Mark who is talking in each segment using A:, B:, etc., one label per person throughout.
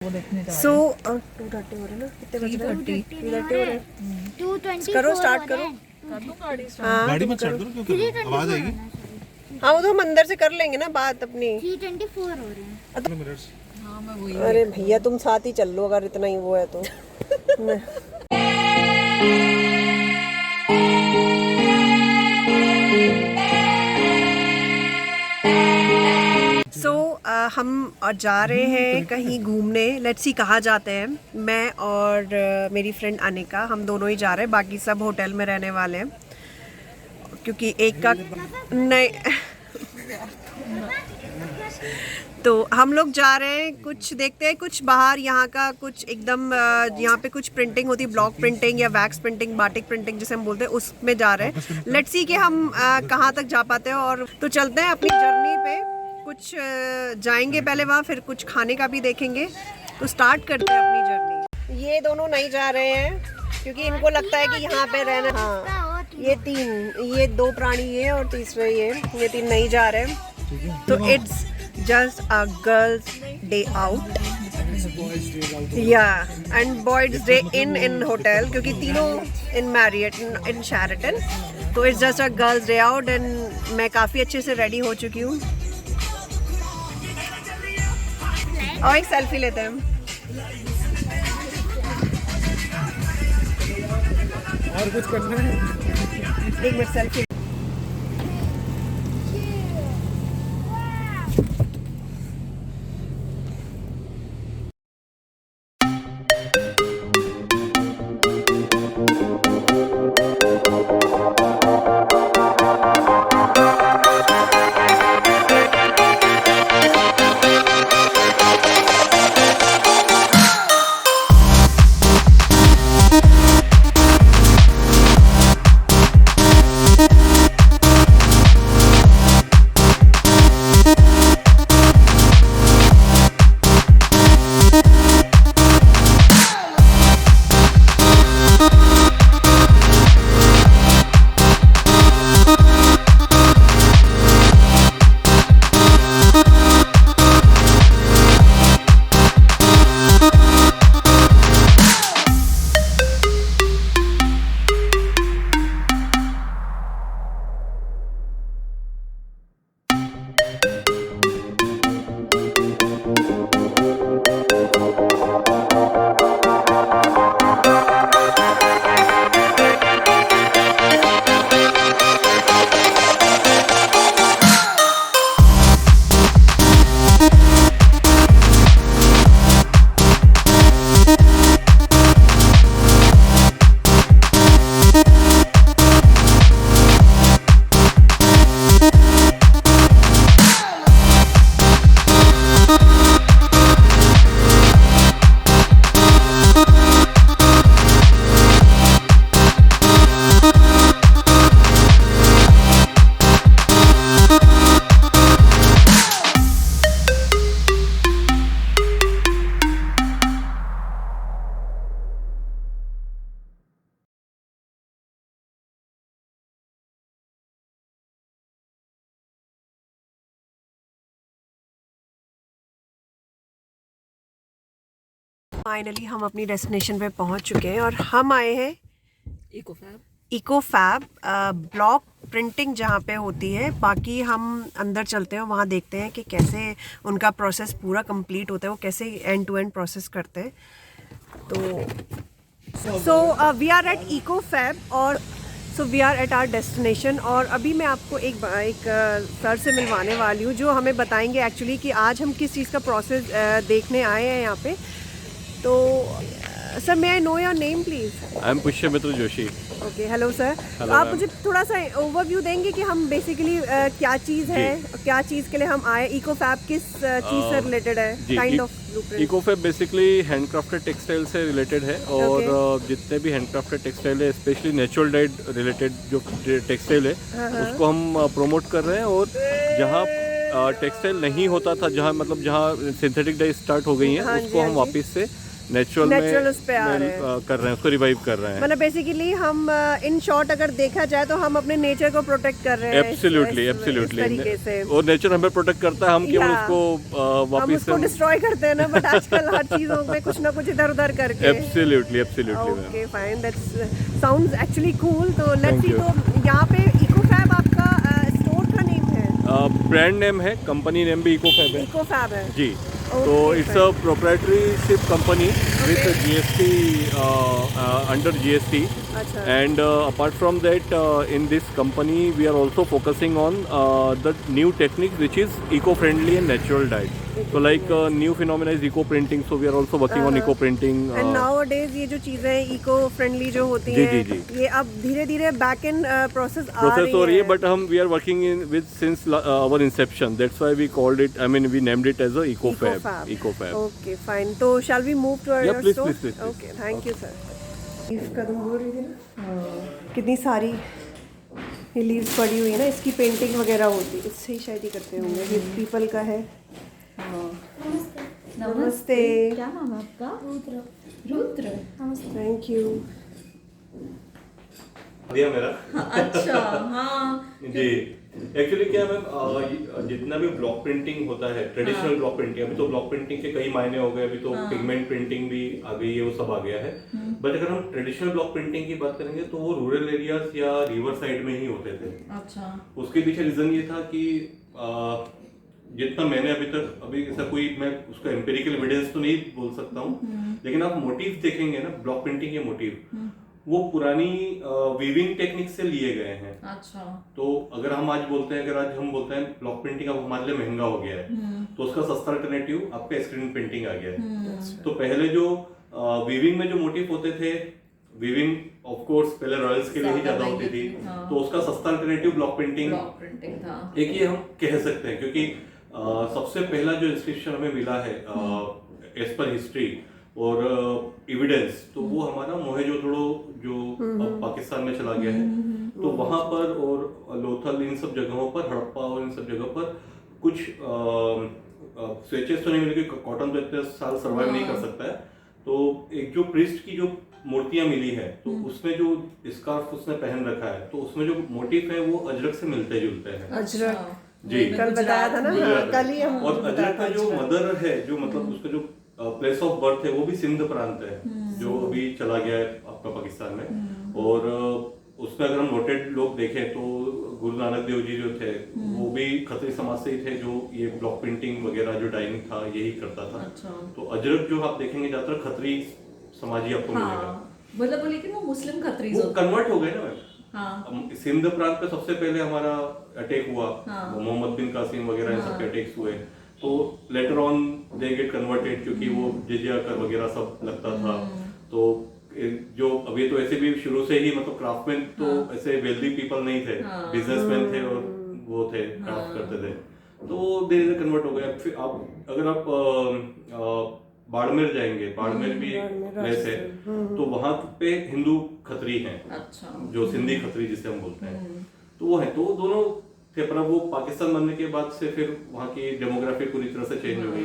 A: वो देखने जा
B: सो 2:30 हो रहे ना, कितने बज रहे हैं? 3:30 हो रहे हैं।
C: 2:24
B: करो, स्टार्ट करो।
A: कर दूं गाड़ी
B: हाँ
D: गाड़ी
B: तुम
D: मत
B: करो।
D: स्टार्ट करो, क्यों करो? आवाज आएगी।
B: हाँ वो तो हम अंदर से कर लेंगे ना बात अपनी।
C: 3:24 हो रहे हैं।
D: मिनट्स।
A: हाँ मैं वही
B: अरे भैया तुम साथ ही चल लो अगर इतना ही वो है तो। सो हम जा रहे हैं कहीं घूमने। लेट्स सी कहाँ जाते हैं। मैं और मेरी फ्रेंड अनिका, हम दोनों ही जा रहे हैं, बाकी सब होटल में रहने वाले हैं क्योंकि एक का नहीं। तो हम लोग जा रहे हैं, कुछ देखते हैं, कुछ बाहर यहाँ का कुछ एकदम यहाँ पे कुछ प्रिंटिंग होती है, ब्लॉक प्रिंटिंग या वैक्स प्रिंटिंग, बाटिक प्रिंटिंग जिसे हम बोलते हैं, उसमें जा रहे हैं। लेट्स सी कि हम कहाँ तक जा पाते हैं। और तो चलते हैं अपनी जर्नी पे, कुछ जाएंगे पहले वहाँ, फिर कुछ खाने का भी देखेंगे। तो स्टार्ट करते हैं अपनी जर्नी। ये दोनों नहीं जा रहे हैं क्योंकि इनको लगता है कि यहाँ पे रहना। हाँ ये 2 प्राणी ये और तीसरा ये 3 नहीं जा रहे हैं। तो it's just a girls day out, yeah, and boys day in hotel क्योंकि तीनों in Marriott in Sheraton। तो it's just a girls day out and मैं काफ़ी अच्छे से रेडी हो चुकी हूँ। और एक सेल्फी लेते हैं।
D: और कुछ करना है?
B: 1 मिनट सेल्फी। फाइनली हम अपनी डेस्टिनेशन पे पहुंच चुके हैं और हम आए हैं इको फैब ब्लॉक प्रिंटिंग जहाँ पे होती है। बाकी हम अंदर चलते हैं, वहाँ देखते हैं कि कैसे उनका प्रोसेस पूरा कंप्लीट होता है, वो कैसे एंड टू एंड प्रोसेस करते हैं। तो so we are at eco fab और so we are at our destination. और अभी मैं आपको एक सर से मिलवाने वाली हूँ जो हमें बताएंगे एक्चुअली कि आज हम किस चीज़ का प्रोसेस देखने आए हैं यहाँ पे। तो sir may I know your name please?
E: I am Pushyamitra Joshi.
B: Okay, hello sir.
E: Hello,
B: आप
E: ma'am.
B: मुझे थोड़ा सा ओवरव्यू देंगे कि हम बेसिकली क्या चीज़ है, क्या चीज़ के लिए हम आए, इको फैब किस चीज़ से रिलेटेड है, kind of blueprint?
E: Eco fab basically handcrafted textile से रिलेटेड है और जितने भी हैंडक्राफ्टेड टेक्सटाइल है, स्पेशली नेचुरल डाइड रिलेटेड जो टेक्सटाइल है उसको हम प्रमोट कर रहे हैं। और जहाँ टेक्सटाइल नहीं होता था, जहाँ मतलब जहाँ सिंथेटिक डाई स्टार्ट हो गई हैं, उसको हम वापस से
B: Natural उस पे आ रहे हैं।
E: कर रहे हैं, उसको रिवाइव कर रहे हैं।
B: मतलब बेसिकली हम इन शॉर्ट अगर देखा जाए तो हम अपने नेचर को प्रोटेक्ट कर रहे हैं
E: एब्सोल्युटली
B: इस तरीके से।
E: और नेचर हमें प्रोटेक्ट करता है, हम केवल
B: Yeah.
E: उसको
B: हम
E: वापस
B: उसको डिस्ट्रॉय करते हैं ना, बट आजकल हर चीजों में कुछ ना कुछ इधर उधर करके।
E: Absolutely
B: okay fine, that's sounds actually cool. तो लेट्स
E: Thank
B: सी,
E: you.
B: तो यहाँ पे इकोफैब आपका स्टोर का नेम है?
E: ब्रांड नेम है, कंपनी नेम भी इकोफैब है
B: इकोफैब है
E: जी।
B: Okay,
E: तो it's a प्रोप्राइटरीशिप company with GST under GST
B: अच्छा।
E: and apart from that in this company we are also focusing on the new techniques which is eco-friendly and natural dyes. So like new phenomena is eco printing, so we are also working on eco printing.
B: And nowadays ये जो चीजें eco friendly जो होती
E: जी,
B: हैं,
E: जी, जी।
B: ये अब धीरे धीरे बैक एंड प्रोसेस आ
E: Process हो रही है,
B: है।
E: but हम we are working in with since our inception. That's why we called it, I mean we named it as a eco-fab. Eco-fab.
B: Okay fine, तो shall we move to
E: Yeah,
B: our
E: please,
B: store?
E: please, please, please.
B: Okay, thank you sir. Leaf का तुम बोल रही थी ना, कितनी सारी ये लीव्स पड़ी हुई है ना, इसकी पेंटिंग वगैरह होती है, इससे ही शायद ही करते होंगे। ये पीपल का है। नमस्ते।
A: क्या नाम है आपका? रुद्र।
B: Thank you.
E: दिया मेरा
A: अच्छा, हाँ
E: जी। एक्चुअली क्या मैम, जितना भी ब्लॉक प्रिंटिंग होता है, ट्रेडिशनल ब्लॉक प्रिंटिंग, अभी तो ब्लॉक प्रिंटिंग के कई मायने हो गए, अभी तो पिगमेंट प्रिंटिंग भी आ गई है, वो सब आ गया है। बट अगर हम ट्रेडिशनल ब्लॉक प्रिंटिंग की बात करेंगे तो वो रूरल एरियाज या रिवर साइड में ही होते थे।
A: अच्छा।
E: उसके पीछे रीजन ये था कि जितना मैंने अभी ऐसा कोई, मैं उसका एम्पिरिकल एविडेंस तो नहीं बोल सकता हूँ, लेकिन आप मोटिव देखेंगे ना, ब्लॉक प्रिंटिंग के मोटिव वो पुरानी वीविंग टेक्निक से लिए गए हैं।
A: अच्छा।
E: तो अगर हम आज बोलते हैं, अगर आज हम बोलते हैं ब्लॉक प्रिंटिंग अब हमारे लिए महंगा हो गया है, तो उसका सस्ता अल्टरनेटिव आपका स्क्रीन प्रिंटिंग आ गया है। तो पहले जो वीविंग में जो मोटिव होते थे, वीविंग ऑफ कोर्स पहले रॉयल्स के लिए ही ज्यादा होती थी, तो उसका सस्ता अल्टरनेटिव ब्लॉक प्रिंटिंग
A: था।
E: एक ये हम कह सकते हैं, क्योंकि सबसे पहला जो इंस्क्रिप्शन हमें मिला है एज पर हिस्ट्री और एविडेंस, तो वो हमारा मोहेंजोदड़ो जो अब पाकिस्तान में चला गया है, तो वहां पर और लोथल, इन सब जगहों पर, हड़प्पा और इन सब जगहों पर कुछ स्वेचेस तो नहीं मिले, क्योंकि कॉटन तो इतने साल सर्वाइव नहीं कर सकता है। तो एक जो प्रिस्ट की जो मूर्तियां मिली है, तो उसमें जो स्कार्फ उसने पहन रखा है, तो उसमें जो मोटिव है वो अजरक से मिलते जुलते हैं।
B: अजरक
E: जी,
B: कल बताया था ना, हाँ, कल ही हम
E: और अजरक का जो मदर है, जो मतलब उसका जो प्लेस ऑफ बर्थ है, वो भी सिंध प्रांत है, जो अभी चला गया है आपका पाकिस्तान में। और उसमें अगर हम नोटेड लोग देखें तो गुरु नानक देव जी जो थे, वो भी खत्री समाज से ही थे, जो ये ब्लॉक प्रिंटिंग वगैरह जो डाइंग था यही करता था।
A: अच्छा।
E: तो अजरक जो आप देखेंगे ज्यादातर खत्री समाज ही आपको मिलेगा।
A: मतलब बोले कि वो मुस्लिम खत्रीज
E: वो
A: होते
E: कन्वर्ट हो गए ना मैम।
A: हाँ।
E: सिंध प्रांत पे सबसे पहले हमारा अटैक हुआ,
A: हाँ।
E: मोहम्मद बिन कासिम वगैरह इन सबके अटैक्स हुए, तो later on they get converted, क्योंकि वो जिजिया कर वगैरह सब लगता था। तो जो अभी तो ऐसे भी शुरू से ही मतलब क्राफ्टमैन तो ऐसे वेल्दी पीपल नहीं थे, बिजनेसमैन थे और वो थे, क्राफ्ट करते थे, तो धीरे धीरे कन्वर्ट हो गया। फिर आप अगर आप बाड़मेर जाएंगे, बाड़मेर भी प्लेस है, तो वहां पे हिंदू खत्री हैं। अच्छा। जो सिंधी खत्री जिसे हम बोलते हैं, तो वो है, तो दोनों थे। पर वो पाकिस्तान बनने के बाद से फिर वहाँ की डेमोग्राफी पूरी तरह से चेंज हो गई।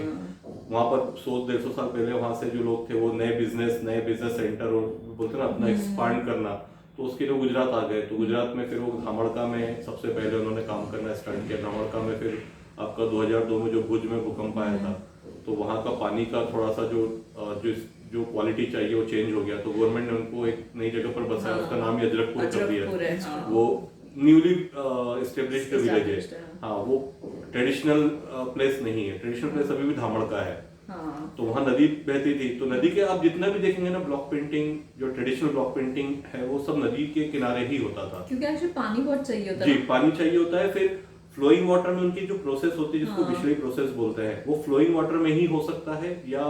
E: वहाँ पर 100-150 साल पहले वहाँ से जो लोग थे, वो नए बिजनेस सेंटर और बोलते ना अपना एक्सपांड करना, तो उसके लिए गुजरात आ गए। तो गुजरात में फिर वो धामड़का में सबसे पहले उन्होंने काम करना स्टार्ट किया। धामड़का में फिर आपका 2002 में जो भुज में भूकंप आया था, तो वहाँ का पानी का थोड़ा सा जो क्वालिटी चाहिए वो चेंज हो गया, तो गवर्नमेंट ने उनको एक नई जगह पर बसाया, उसका नाम ही अजरकपुर कर दिया। वो न्यूली एस्टेब्लिश्ड विलेज है। हाँ, वो ट्रेडिशनल प्लेस नहीं है, ट्रेडिशनल प्लेस अभी भी धामड़का है। तो वहाँ नदी बहती थी, तो नदी के आप जितना भी देखेंगे ना, ब्लॉक प्रिंटिंग जो ट्रेडिशनल ब्लॉक प्रिंटिंग है, वो सब नदी के किनारे ही होता था, क्योंकि
A: एक्चुअली पानी बहुत चाहिए होता है।
E: जी, पानी चाहिए होता है। फिर फ्लोइंग वाटर में उनकी जो प्रोसेस होती है, जिसको बिजली प्रोसेस बोलते हैं, वो फ्लोइंग वाटर में ही हो सकता है, या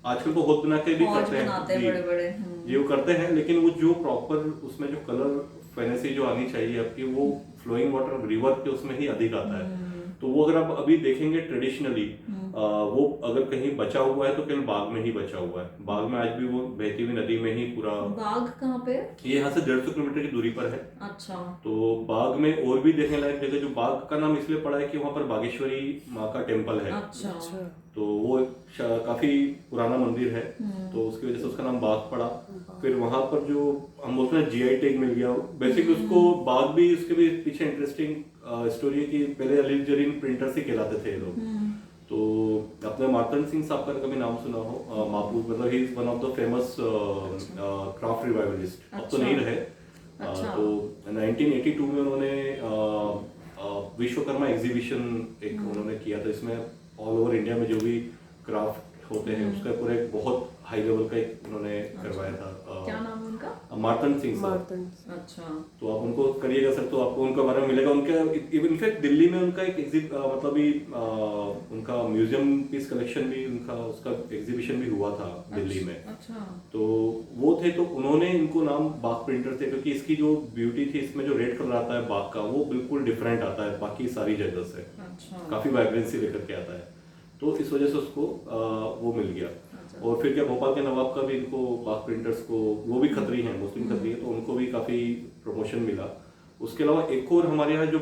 E: आजकल तो होद बना के भी करते हैं,
A: बड़े-बड़े
E: ये वो करते हैं। लेकिन वो जो प्रॉपर उसमें जो कलर फेनेसी जो आनी चाहिए आपकी, वो फ्लोइंग वाटर रिवर के उसमें ही अधिक आता है। तो वो अगर आप अभी देखेंगे ट्रेडिशनली, वो अगर कहीं बचा हुआ है तो केवल बाग में ही बचा हुआ है। बाग में आज भी वो बहती हुई नदी में ही पूरा।
A: बाग कहाँ पे?
E: ये यहाँ से 150 किलोमीटर की दूरी पर है।
A: अच्छा।
E: तो बाग में और भी देखने लायक जगह, जो बाग का नाम इसलिए पड़ा है कि वहाँ पर बागेश्वरी माँ का टेम्पल है।
A: अच्छा।
E: तो वो काफी पुराना मंदिर है, तो उसकी वजह से उसका नाम बाग पड़ा। फिर वहां पर जो हम बोलते हैं जीआई टैग मिल गया, बेसिकली उसको बाग भी, उसके भी पीछे इंटरेस्टिंग स्टोरी है कि पहले अली जरीन प्रिंटर्स ही कहलाते थे ये लोग। तो अपने मार्तन सिंह साहब का कभी नाम सुना हो, मापूर, मतलब he is one of the famous craft revivalist. अब तो नहीं रहे। तो 1982 में उन्होंने विश्वकर्मा एग्जीबिशन एक उन्होंने किया था। इसमें ऑल ओवर इंडिया में जो भी क्राफ्ट होते हैं उसका पूरा एक बहुत हाई लेवल का एक उन्होंने करवाया था।
A: क्या नाम है उनका?
E: मार्तन सिंह साहब।
A: अच्छा।
E: तो आप उनको करिएगा सर, तो आपको उनका बारे में मिलेगा। उनका इनफैक्ट दिल्ली में उनका एक मतलब ही उनका म्यूजियम पीस कलेक्शन भी, उनका उसका एग्जीबिशन भी हुआ था दिल्ली में।
A: अच्छा।
E: तो वो थे, तो उन्होंने इनको नाम बाग प्रिंटर थे, क्योंकि इसकी जो ब्यूटी थी, इसमें जो रेड कलर आता है बाग का, वो बिल्कुल डिफरेंट आता है बाकी सारी जगह से।
A: अच्छा।
E: काफी वाइब्रेंसी लेकर के आता है, तो इस वजह से उसको वो मिल गया। और फिर क्या भोपाल के नवाब का भी इनको बाग प्रिंटर्स को, वो भी खतरी हैं, मुस्लिम खतरी है, तो उनको भी काफी प्रमोशन मिला। उसके अलावा एक और हमारे यहाँ जो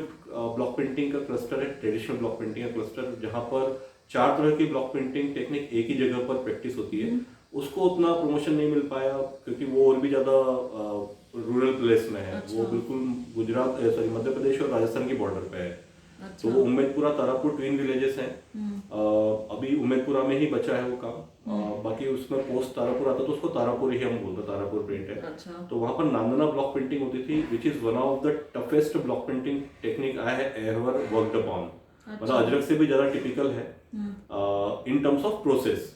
E: ब्लॉक प्रिंटिंग का क्लस्टर है, ट्रेडिशनल ब्लॉक प्रिंटिंग का क्लस्टर, जहाँ पर 4 तरह की ब्लॉक प्रिंटिंग टेक्निक एक ही जगह पर प्रैक्टिस होती है, उसको उतना प्रमोशन नहीं मिल पाया क्योंकि वो और भी ज्यादा रूरल प्लेस में है। वो बिल्कुल मध्य प्रदेश और राजस्थान की बॉर्डर पे है। तो वो उम्मेदपुरा तारापुर ट्विन विलेजेस हैं। अभी उम्मेदपुरा में ही बचा है वो काम। बाकी उसमें पोस्ट तारापुर आता तो उसको तारापुर ही हम बोलते, तारापुर प्रिंट है।
A: अच्छा।
E: तो वहां पर नांदना ब्लॉक प्रिंटिंग होती थी, which is one of the toughest block printing technique I have ever worked upon. मतलब अजरक से भी ज्यादा टिपिकल है in terms of process.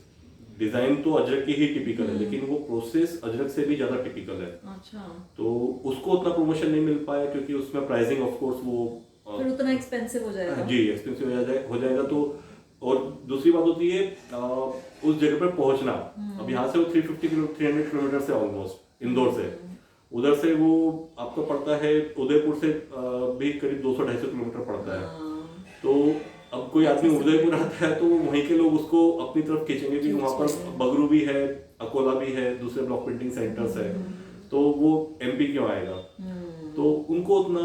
E: Design तो अजरक की ही टिपिकल है, लेकिन वो प्रोसेस अजरक से भी ज्यादा टिपिकल है।
A: अच्छा।
E: तो उसको उतना प्रमोशन नहीं मिल पाया क्योंकि उसमें प्राइसिंग ऑफ कोर्स वो
A: फिर उतना एक्सपेंसिव हो जाएगा।
E: जी, एक्सपेंसिव हो जाएगा। तो और दूसरी बात होती है उस जगह पर पहुंचना। अब यहाँ से वो 300 किलोमीटर से ऑलमोस्ट इंदौर से, उधर से वो आपको पड़ता है उदयपुर से भी करीब 200-250 किलोमीटर पड़ता है। तो अब कोई आदमी उदयपुर आता है तो वहीं के लोग उसको अपनी तरफ खींचेंगे कि वहाँ पर बगरू भी है, अकोला भी है, दूसरे ब्लॉक प्रिंटिंग सेंटर्स है, तो वो एमपी क्यों आएगा। तो उनको उतना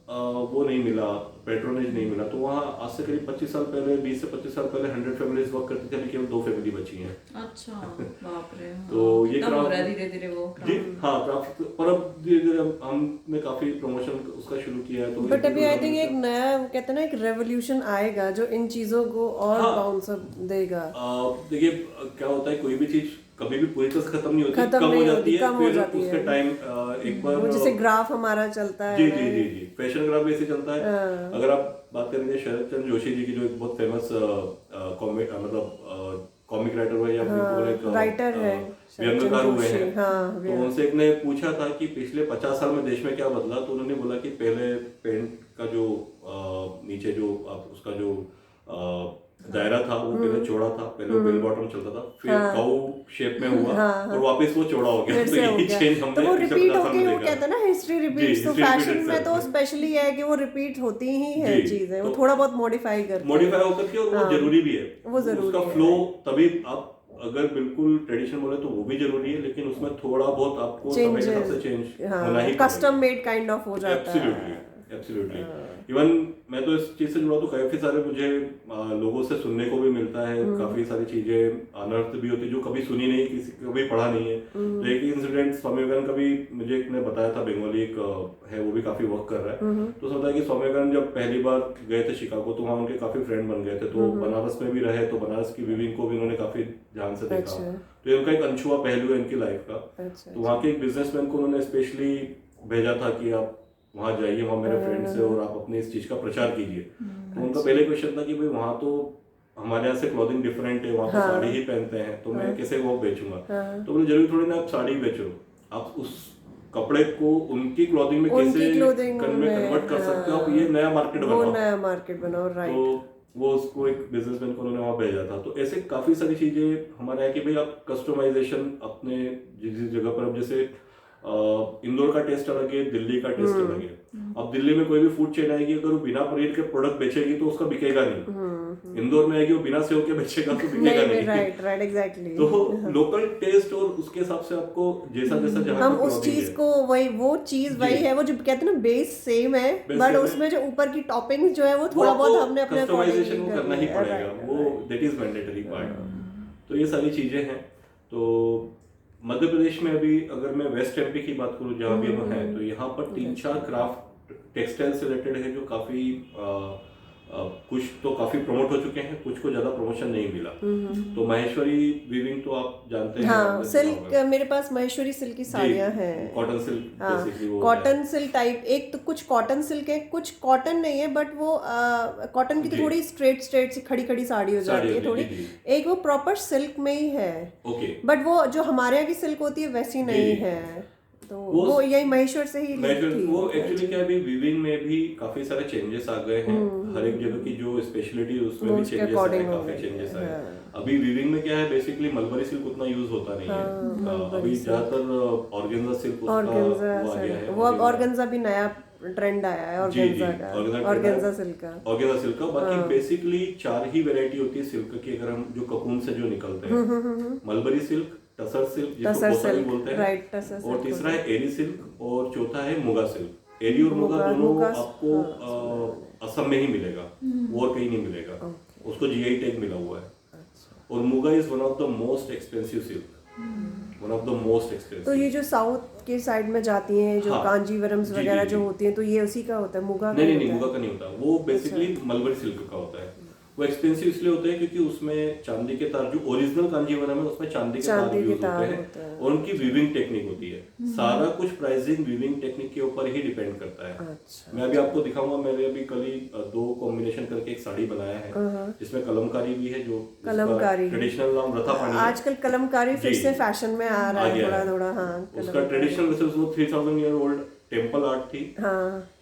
E: वो नहीं मिला, पेट्रोनेज नहीं मिला। तो वहाँ आज से करीब 25 साल पहले, 20 से 25 साल पहले 100 फैमिलीज वर्क करती थी, अभी केवल 2 फैमिली बची हैं।
A: अच्छा, बाप रे।
E: तो ये
A: कम हो रहा है धीरे धीरे वो
E: जी, हाँ क्राफ्ट, पर अब धीरे धीरे हमने काफी प्रमोशन उसका शुरू किया है। तो
B: बट अभी आई थिंक एक नया कहते हैं ना, एक रेवोल्यूशन आएगा जो इन चीजों को और बाउंस अप देगा।
E: देखिए क्या होता है, कोई भी चीज कभी भी पूरी तरह से खत्म नहीं होती, कम हो जाती है, फिर उसके टाइम एक बार
B: जैसे ग्राफ हमारा चलता है।
E: जी जी जी जी, फैशन ग्राफ भी ऐसे चलता है। अगर आप बात करेंगे शरद चंद्र जोशी जी की, जो एक बहुत फेमस मतलब कॉमिक राइटर हुए या
B: राइटर है,
E: व्यंग्यकार हुए हैं।
B: हाँ,
E: तो उनसे एक ने पूछा था कि पिछले 50 साल में देश में क्या बदला, तो उन्होंने बोला कि पहले पेंट का जो नीचे जो उसका जो दायरा था वो पहले चौड़ा था, पहले वो बेल बॉटम चलता था, फिर काऊ शेप में हुआ और वापस वो चौड़ा हो गया। तो ये चेंज हमने
B: तो वो
E: पिछले
B: रिपीट
E: 50 साल
B: होके,
E: में
B: वो
E: देखा।
B: कहते हैं ना हिस्ट्री रिपीट्स। तो फैशन में तो स्पेशली है कि वो रिपीट होती ही है चीजें, वो थोड़ा बहुत मॉडिफाई करते हैं,
E: मॉडिफाई होकर के, और वो जरूरी भी है।
B: वो जरूरी
E: उसका फ्लो, तभी आप अगर बिल्कुल ट्रेडिशन बोले तो वो भी जरूरी है, लेकिन उसमें थोड़ा बहुत आपको समय के हिसाब से चेंज होना ही
B: कस्टम मेड काइंड ऑफ हो जाता है।
E: एब्सोल्युटली। इवन मैं तो इस चीज से जुड़ा तो काफी सारे मुझे लोगों से सुनने को भी मिलता है, काफी सारी चीजें अनर्थ भी होती जो कभी सुनी नहीं, किसी कभी पढ़ा नहीं है। लेकिन इंसिडेंट स्वामी विवेकानंद का भी मुझे एक ने बताया था, बंगाली एक है, वो भी काफी वर्क कर रहा है। तो समझता है कि स्वामी विवेकानंद जब पहली बार गए थे शिकागो, तो वहाँ उनके काफी फ्रेंड बन गए थे। तो बनारस में भी रहे, तो बनारस की विविंग को भी उन्होंने काफी ध्यान से देखा। तो ये उनका एक अनछुआ पहलू है इनकी लाइफ का। तो वहाँ के एक बिजनेसमैन को उन्होंने स्पेशली भेजा था कि आप वहाँ जाइए, वहाँ मेरे फ्रेंड्स है, और आप अपने इस चीज का प्रचार कीजिए। तो उनका पहले क्वेश्चन था कि भाई वहाँ तो हमारे यहाँ से क्लॉथिंग डिफरेंट है, वहाँ तो साड़ी ही पहनते हैं, तो मैं कैसे वो बेचूंगा। तो बोले जरूरी थोड़ी ना आप साड़ी बेचो, आप उस कपड़े को उनकी क्लॉथिंग में कैसे कन्वर्ट कर सकते हो, आप ये नया मार्केट बनाओ,
B: नया मार्केट बनाओ। राइट।
E: तो वो उसको एक बिजनेसमैन को उन्होंने वहाँ भेजा था। तो ऐसे काफी सारी चीजें हमारे यहाँ की, भाई आप कस्टमाइजेशन अपने जिस जगह पर, अब जैसे इंदौर का टेस्ट अलग है, दिल्ली का टेस्ट अलग है। अब दिल्ली में कोई भी फूड चेन आएगी, अगर वो बिना पनीर के प्रोडक्ट बेचेगी तो उसका बिकेगा नहीं। इंदौर में आएगी वो बिना सेव के बेचेगा तो बिकेगा नहीं।
B: Right exactly.
E: तो लोकल टेस्ट और उसके हिसाब से आपको जैसा जैसा जहाँ
B: हम उस चीज को वो चीज वही है, वो जो कहते हैं ना बेस सेम है, बट उसमें जो ऊपर की टॉपिंग्स जो है वो थोड़ा बहुत हमने अपने
E: कस्टमाइजेशन वो करना ही पड़ेगा, वो दैट इज मैंडेटरी पार्ट। तो ये सारी चीजें हैं। तो मध्य प्रदेश में अभी अगर मैं वेस्ट एमपी की बात करूं जहाँ भी हम हैं, तो यहाँ पर 3-4 क्राफ्ट टेक्सटाइल से रिलेटेड है जो काफी कुछ तो काफी प्रमोट हो चुके हैं, कुछ को ज्यादा प्रमोशन नहीं मिला। तो माहेश्वरी वीविंग तो आप जानते हैं।
B: हाँ, सिल्क मेरे पास माहेश्वरी सिल्क की साड़ियाँ हैं।
E: कॉटन सिल्क बेसिकली वो
B: कॉटन सिल्क टाइप, एक तो कुछ कॉटन सिल्क है, कुछ कॉटन नहीं है, बट वो कॉटन की तो थोड़ी स्ट्रेट सी खड़ी साड़ी हो जाती है थोड़ी। एक वो प्रॉपर सिल्क में ही है, बट वो जो हमारे यहाँ की सिल्क होती है वैसी नहीं है। तो वो यही महेश्वर से ही
E: वो एक्चुअली क्या अभी वीविंग में भी काफी सारे चेंजेस आ गए हैं। हर एक जगह की जो स्पेशलिटी है उसमें भी चेंजेस आए, काफी चेंजेस आए। अभी वीविंग में क्या है, बेसिकली मलबरी सिल्क उतना यूज होता नहीं है। अभी ज्यादातर ऑर्गेन्जा सिल्क वो आ गया है।
B: वो अब ऑर्गेन्जा भी नया ट्रेंड आया है ऑर्गेन्जा का, ऑर्गेन्जा सिल्क का। बाकी बेसिकली 4 ही वैरायटी होती है सिल्क की, अगर हम जो ककून से जो निकलते हैं।
E: मलबरी सिल्क, टसर सिल्क जिसको कोसा भी बोलते हैं, और तीसरा है एरी सिल्क, और चौथा है मुगा सिल्क। एरी और मुगा दोनों आपको असम में ही मिलेगा, और कहीं नहीं मिलेगा। उसको जीआई टैग मिला हुआ है। और muga is one of the most expensive silk, one of the most expensive.
B: तो ये जो साउथ के साइड में जाती हैं जो कांजीवरम्स वगैरह जो होती हैं, तो ये उसी का होता है, मुगा का
E: नहीं, मुगा का नहीं होता। वो बेसिकली मलबरी सिल्क का होता है। वो एक्सपेंसिव इसलिए होता है क्योंकि उसमें चांदी के तार, जो ओरिजिनल कांजीवरम है उसमें चांदी के तार यूज होते हैं, और उनकी वीविंग टेक्निक होती है। सारा कुछ प्राइसिंग वीविंग टेक्निक के ऊपर ही डिपेंड करता है। मैं अभी आपको दिखाऊंगा, मैंने अभी कल ही 2 कॉम्बिनेशन करके एक साड़ी बनाया है जिसमें कलमकारी भी है, जो ट्रेडिशनल नाम रथा पानी।
B: आजकल कलमकारी फिर से फैशन में आ रहा है थोड़ा। हाँ,
E: उसका ट्रेडिशनल वैसे वो 3000 ईयर ओल्ड टेम्पल आर्ट थी।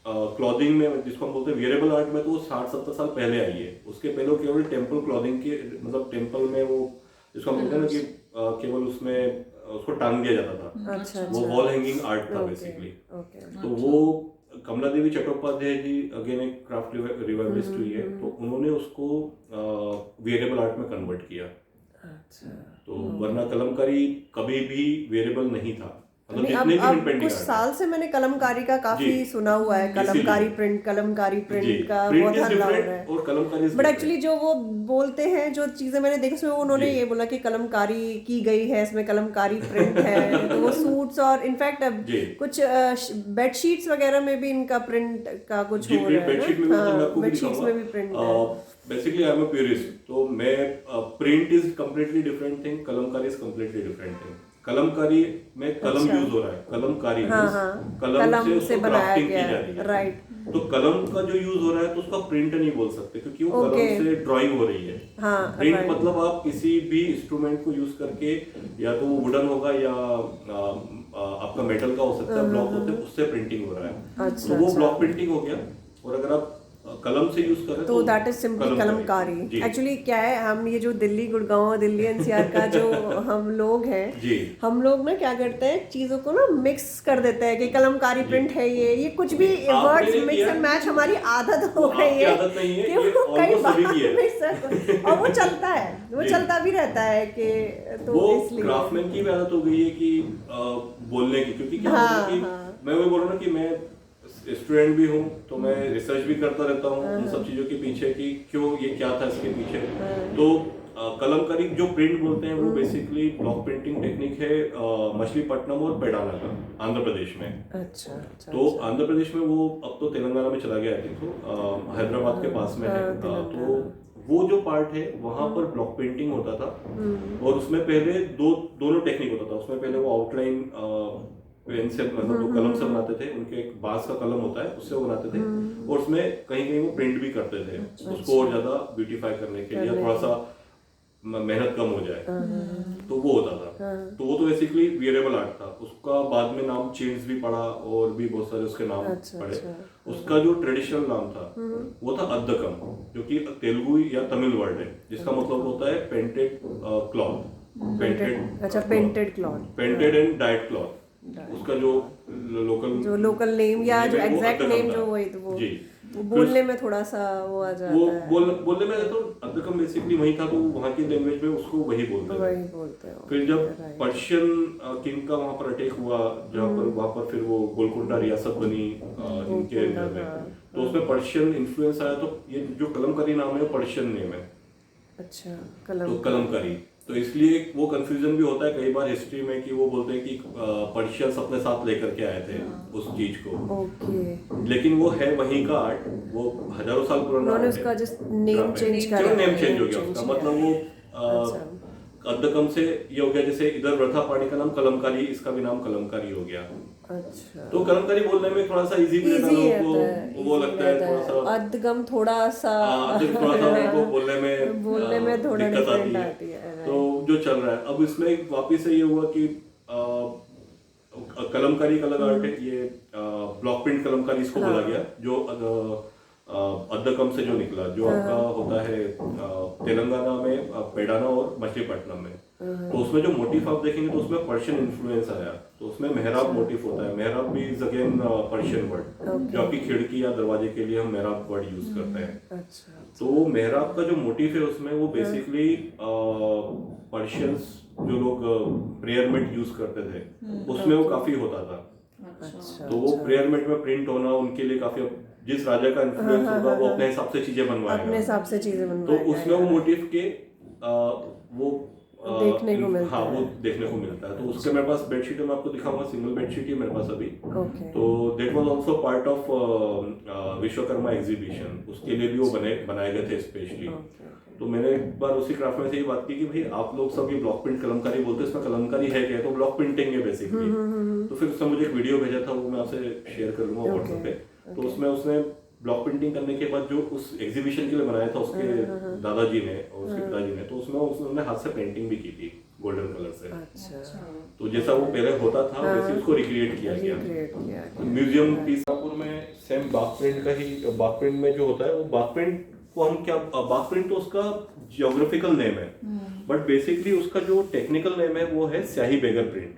E: क्लॉथिंग में जिसको हम बोलते हैं वियरेबल आर्ट में, तो वो 60-70 साल पहले आई है। उसके पहले वो केवल टेम्पल क्लॉथिंग के, मतलब टेम्पल में वो जिसको हम बोलते हैं ना कि केवल उसमें उसको टांग दिया जाता था। वो वॉल हैंगिंग आर्ट था बेसिकली। तो वो कमला देवी चट्टोपाध्याय जी अगेन एक क्राफ्ट रिवाइवलिस्ट हुई है, तो उन्होंने उसको वियरेबल आर्ट में कन्वर्ट किया। तो वरना कलमकारी कभी भी वियरेबल नहीं था।
B: अब कुछ साल से मैंने कलमकारी का काफी सुना हुआ है, कलमकारी प्रिंट का बहुत हल्ला हो रहा है।
E: और कलमकारी
B: बट एक्चुअली जो वो बोलते हैं, जो चीजें मैंने देखी उसमें उन्होंने ये बोला कि कलमकारी की गई है, इसमें कलमकारी प्रिंट है। तो वो सूट्स और इनफैक्ट अब कुछ बेडशीट्स वगैरह में भी इनका प्रिंट का कुछ हो रहा है। बेडशीट्स में भी प्रिंट है।
E: Basically I am a purist, तो मैं print is completely different thing, Kalamkari is completely different thing. Kalamkari में कलम यूज हो रहा है, कलमकारी कलम से बनाया गया है, राइट। तो कलम का जो यूज हो रहा है तो उसका प्रिंट नहीं बोल सकते, क्योंकि वो कलम से ड्राइंग हो रही है। प्रिंट मतलब आप किसी भी इंस्ट्रूमेंट को यूज करके, या तो वो वुडन होगा या आपका मेटल का हो सकता है, ब्लॉक होते हैं, उससे प्रिंटिंग हो रहा है। तो वो ब्लॉक प्रिंटिंग हो गया। और अगर आप कलम से यूज करें
B: तो that is simply Kalamkari. Actually क्या है, हम ये जो दिल्ली गुड़गांव, दिल्ली एनसीआर का जो हम लोग हैं, हम लोग ना क्या करते हैं, चीजों को ना मिक्स कर देते हैं कि कलमकारी प्रिंट है, ये कुछ भी वर्ड्स मिक्स एंड मैच हमारी आदत हो गई है कि वो कई बार मिक्स, और वो चलता है, वो चलता भी रहता है कि तो इसलिए
E: क्राफ्टमैन की भी आदत हो गई है कि बोलने की, क्योंकि क्या होता है कि मैं वही बोल रहा हूँ कि मैं स्टूडेंट भी हूँ, तो मैं रिसर्च भी करता रहता हूँ उन सब चीजों के पीछे कि क्यों ये क्या था इसके पीछे। तो कलमकारी जो प्रिंट बोलते हैं वो बेसिकली ब्लॉक प्रिंटिंग टेक्निक है मछलीपट्टनम और पेडाना का, आंध्र प्रदेश में।
B: अच्छा।
E: तो आंध्र प्रदेश में वो अब तो तेलंगाना में चला गया थी, तो हैदराबाद के पास में है। तो वो जो पार्ट है वहां पर ब्लॉक प्रिंटिंग होता था, और उसमें पहले दोनों टेक्निक होता था। उसमें पहले वो आउटलाइन पेन से, मतलब वो कलम से बनाते थे, उनके एक बांस का कलम होता है उससे वो बनाते थे, और उसमें कहीं कहीं वो प्रिंट भी करते थे उसको और ज्यादा ब्यूटीफाई करने के लिए, थोड़ा सा मेहनत कम हो जाए, तो वो होता था। तो वो तो बेसिकली वियरेबल आर्ट था। उसका बाद में नाम चेंज भी पड़ा, और भी बहुत सारे उसके नाम पड़े। उसका जो ट्रेडिशनल नाम था वो था अद्दकम, जो कि तेलुगु या तमिल वर्ड है, जिसका मतलब होता है painted cloth, painted cloth, painted and died cloth. उसका जो लोकल
B: जो लोकल नेम या जो
E: name है, वो
B: एग्जैक्ट
E: अद्दकम
B: नेम
E: था।
B: जो वही तो वो
E: जी।
B: वो बोलने में थोड़ा सा वो आ जाता
E: वो
B: है,
E: बोलने में तो अद्दकम बेसिकली वही था, तो वहाँ की लैंग्वेज में उसको वही बोलते थे।
B: वही बोलते हो।
E: फिर जब
B: Right.
E: पर्शियन किंग का वहाँ पर अटैक हुआ, जहाँ पर वहाँ पर फिर वो गोलकुंडा रियासत बनी इनके एरिया में, तो उसमें पर्शियन इन्फ्लुएंस आया। तो ये जो कलमकारी नाम है वो पर्शियन नेम है,
B: अच्छा
E: तो कलमकारी। तो इसलिए वो कंफ्यूजन भी होता है कई बार हिस्ट्री में कि वो बोलते हैं कि पर्शियंस अपने साथ लेकर के आए थे उस चीज को,
B: ओके।
E: लेकिन वो है वहीं का आर्ट, वो हजारों साल पुराना
B: उन्होंने
E: art है।
B: उसका just name change
E: चलो
B: करा।
E: नेम चेंज हो गया
B: Change
E: उसका,
B: किया।
E: मतलब वो अद्दकम से ये हो गया, जैसे इधर वृथा पानी का नाम कलमकारी, इसका भी नाम कलमकारी हो गया।
B: अच्छा,
E: तो कलमकारी बोलने में थोड़ा सा इजी भी रहता है लोगों को, वो लगता है थोड़ा सा
B: अद्दगम थोड़ा सा
E: थोड़ा सा उनको बोलने में
B: थोड़ा
E: दिक्कत
B: डिफरेंट
E: आती
B: आती है।
E: है। तो जो चल रहा है अब इसमें वापिस से ये हुआ कि कलमकारी का अलग आर्ट है, ये ब्लॉक प्रिंट कलमकारी इसको बोला गया, जो अद्दकम से जो निकला, जो आपका होता है तेलंगाना में पेडाना और मछलीपट्टनम में। तो उसमें जो मोटिफ आप देखेंगे तो उसमें पर्शियन इन्फ्लुएंस आया, तो उसमें मेहराब मोटिफ होता है। मेहराब भी इज अगेन पर्शियन वर्ड, जो आपकी खिड़की या दरवाजे के लिए हम मेहराब वर्ड यूज करते हैं।
B: अच्छा,
E: तो मेहराब का जो मोटिफ है उसमें वो बेसिकली पर्शियंस जो लोग प्रेयर मेट यूज करते थे उसमें वो काफी होता था।
B: अच्छा,
E: तो वो प्रेयर मेट में प्रिंट होना उनके लिए काफी, जिस राजा का इन्फ्लुएंस होगा वो अपने हिसाब से चीजें
B: अपने
E: बनवाएगा,
B: हिसाब से चीजें
E: तो
B: बनवाएगा।
E: उसमें वो मोटिफ के वो
B: देखने को मिलता
E: हाँ
B: है।
E: वो देखने को मिलता है। तो उसके मेरे पास बेडशीट है, मैं आपको दिखाऊंगा, सिंगल बेडशीट ही मेरे पास अभी।
B: ओके,
E: तो that was also part of Vishwakarma exhibition, उसके लिए भी वो बनाए गए थे स्पेशली। तो मैंने एक बार उसी क्राफ्ट में से ये बात की कि भाई आप लोग सब ये ब्लॉक प्रिंट कलमकारी बोलते हैं, इसमें कलमकारी है क्या? तो ब्लॉक प्रिंटिंग है बेसिकली। तो फिर उसने मुझे एक वीडियो भेजा था, वो मैं आपसे शेयर कर लूंगा व्हाट्सएप पे। तो उसमें उसने ब्लॉक प्रिंटिंग करने के बाद जो उस एग्जीबिशन के लिए बनाया था उसके दादाजी ने और उसके पिताजी ने, तो उसमें उन्होंने हाथ से पेंटिंग भी की थी गोल्डन कलर से।
B: अच्छा,
E: तो जैसा वो पहले होता था वैसे उसको रिक्रिएट किया गया।
B: क्रिएट किया।
E: म्यूजियम पीस में सेम बाग प्रिंट का ही, बाग प्रिंट में जो होता है वो बाग प्रिंट को हम क्या, बाग प्रिंट तो उसका जियोग्राफिकल नेम है, बट बेसिकली उसका जो टेक्निकल नेम है वो है स्याही बेगर प्रिंट।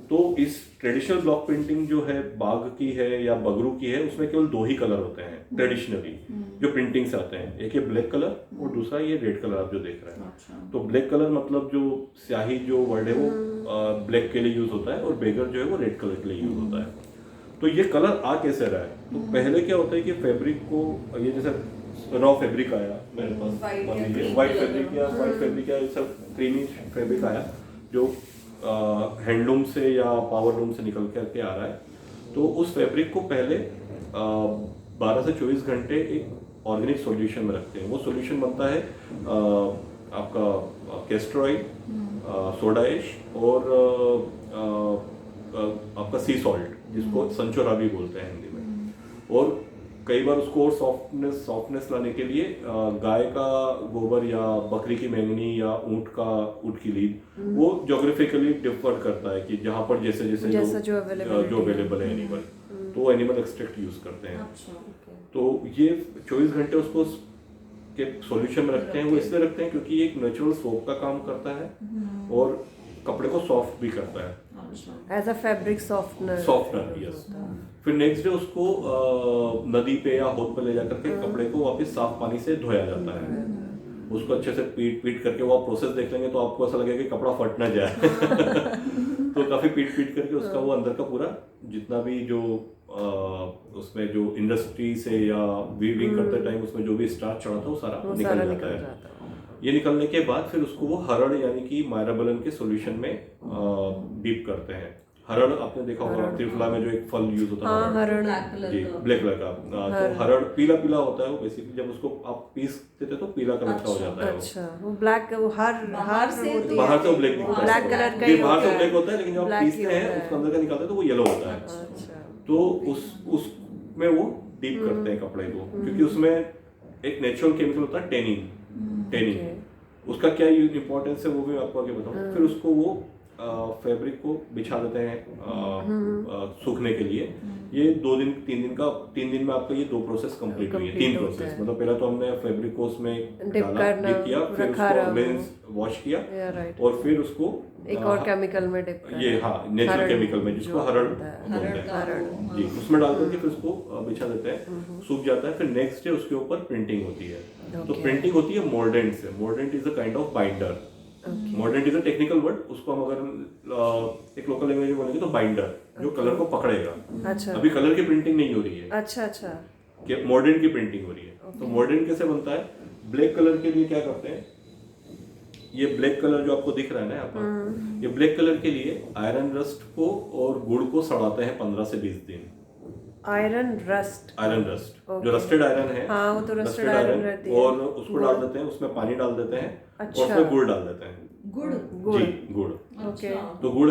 E: तो इस ट्रेडिशनल ब्लॉक प्रिंटिंग जो है बाघ की है या बगरू की है, उसमें केवल दो ही कलर होते हैं ट्रेडिशनली जो प्रिंटिंग से आते हैं, एक है ब्लैक कलर और दूसरा ये रेड कलर आप जो देख रहे हैं। तो ब्लैक कलर मतलब जो स्याही जो वर्ड है वो ब्लैक के लिए यूज होता है और बेगर जो है वो रेड कलर के लिए यूज होता है। तो ये कलर आ कैसे रहा है? तो पहले क्या होता है कि फैब्रिक को, ये जैसे रॉ फैब्रिक आया मेरे पास, व्हाइट फैब्रिक या सब क्रीमी फैब्रिक आया जो हैंडलूम से या पावर लूम से निकल करके आ रहा है। तो उस फैब्रिक को पहले 12 से 24 घंटे एक ऑर्गेनिक सॉल्यूशन में रखते हैं। वो सॉल्यूशन बनता है आपका कैस्टर ऑयल, सोडा ऐश और आपका सी सॉल्ट, जिसको संचोरा भी बोलते हैं हिंदी में। और कई बार उसको और सॉफ्टनेस लाने के लिए गाय का गोबर या बकरी की मेंगनी या ऊँट की लीद, वो ज्योग्राफिकली डिफर करता है कि जहाँ पर जैसे जो अवेलेबल है एनिमल, तो वो एनिमल एक्सट्रैक्ट यूज करते हैं। तो ये 24 घंटे उसको के सॉल्यूशन में रखते हैं। वो इसलिए रखते हैं क्योंकि एक नेचुरल सोप का काम करता है और कपड़े को सॉफ्ट भी करता है,
B: as a fabric softener.
E: Yes. फिर नेक्स्ट डे उसको नदी पे या होद पे ले जाकर के कपड़े को वापस साफ पानी से धोया जाता है। उसको अच्छे से पीट करके वो आप प्रोसेस देख लेंगे तो आपको ऐसा लगेगा कि कपड़ा फट ना जाए। तो काफी पीट करके उसका वो अंदर का पूरा जितना भी जो उसमें जो इंडस्ट्री से या वीविंग करते टाइम उसमें जो भी स्टार्च चढ़ा था वो सारा निकल जाता है। ये निकलने के बाद फिर उसको वो हरड़ यानी कि मायराबलन के सॉल्यूशन में डीप करते हैं। हरड़ आपने देखा होगा त्रिफला में जो एक फल यूज होता है,
B: हरड़
E: जी ब्लैक कलर का। तो हरड़ पीला होता है वो बेसिकली, जब उसको आप पीस देते तो पीला कलर का हो जाता है।
B: अच्छा, वो ब्लैक, वो बाहर से
E: वो ब्लैक दिखता है,
B: ब्लैक कलर का ही
E: बाहर से
B: होता है।
E: ब्लैक होता है, लेकिन जब आप पीसते हैं उसके अंदर का निकालते हैं तो वो येलो होता है।
B: अच्छा,
E: तो उसमें वो डीप करते हैं कपड़े को, क्योंकि उसमें एक नेचुरल केमिकल होता है टेनिंग। उसका क्या इंपॉर्टेंस है वो भी आपको आगे बताऊँ। फिर उसको वो फैब्रिक को बिछा देते हैं सूखने के लिए। ये 3 दिन में आपका ये 2 प्रोसेस कंप्लीट हुई है। 3 प्रोसेस, मतलब पहला तो हमने फैब्रिक को उसमें
B: डिप
E: डाला, डिप किया, फिर उसको लेंस वॉश किया और फिर उसको
B: एक और केमिकल में डिप
E: ये हाँ नेचुरल
B: हरड़
E: केमिकल में जिसको
B: जो
E: हरड़
B: होता है।
E: बोलते हैं
A: हरड़
E: जी, उसमें डाल करके फिर उसको बिछा देते हैं, सूख जाता है। फिर नेक्स्ट डे उसके ऊपर प्रिंटिंग होती है। तो प्रिंटिंग होती है मोर्डेंट से। Mordant is a kind of binder. Mordant is a technical word, उसको हम अगर एक लोकल लैंग्वेज में बोलेंगे तो बाइंडर, जो कलर को पकड़ेगा।
B: अच्छा
E: अभी कलर की प्रिंटिंग नहीं हो रही है,
B: अच्छा अच्छा
E: कि मोर्डेंट की प्रिंटिंग हो रही है। तो मोर्डेंट कैसे बनता है? ब्लैक कलर के लिए क्या करते हैं, ये ब्लैक कलर जो आपको दिख रहा है ना यहाँ पर, ये ब्लैक कलर के लिए आयरन रस्ट को और गुड़ को सड़ाते हैं 15 से 20 दिन।
B: आयरन रस्ट
E: जो रस्टेड आयरन है,
B: हाँ वो तो रस्टेड
E: रस्टेड
B: आयरन रहती है।
E: और उसको डाल देते हैं, उसमें पानी डाल देते हैं
B: अच्छा।
E: और उसमें गुड़ डाल देते हैं।
A: गुड़
E: जी गुड़।
B: ओके
E: तो गुड़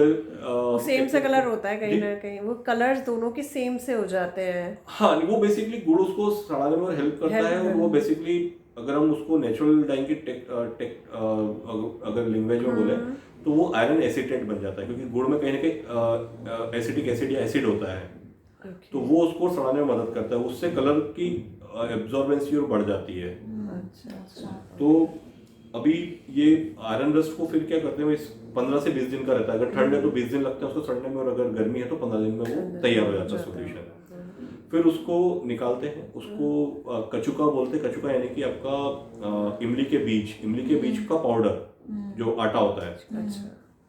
B: सेम से कलर होता है कहीं ना कहीं, वो कलर्स दोनों के सेम से हो जाते हैं।
E: हाँ, वो बेसिकली गुड़ उसको सड़ाने में हेल्प करता है। और वो बेसिकली अगर हम उसको नेचुरल डाइंग की अगर लैंग्वेज में बोले तो वो आयरन एसिटेट बन जाता है, क्योंकि गुड़ में कहीं ना कहीं एसिटिक एसिड या एसिड होता है। तो वो उसको सड़ाने में मदद करता है, उससे कलर की एब्जॉर्बेंसी और बढ़ जाती है।
A: अच्छा
E: तो अभी ये आयरन रस्ट को फिर क्या करते हैं, इस 15 से 20 दिन का रहता है। अगर ठंड है तो 20 दिन लगते हैं उसको सड़ने में, और अगर गर्मी है तो 15 दिन में वो तैयार हो जाता है सॉल्यूशन। फिर उसको निकालते हैं, उसको कचुका बोलते हैं। कचुका यानी कि आपका इमली के बीज का पाउडर, जो आटा होता है,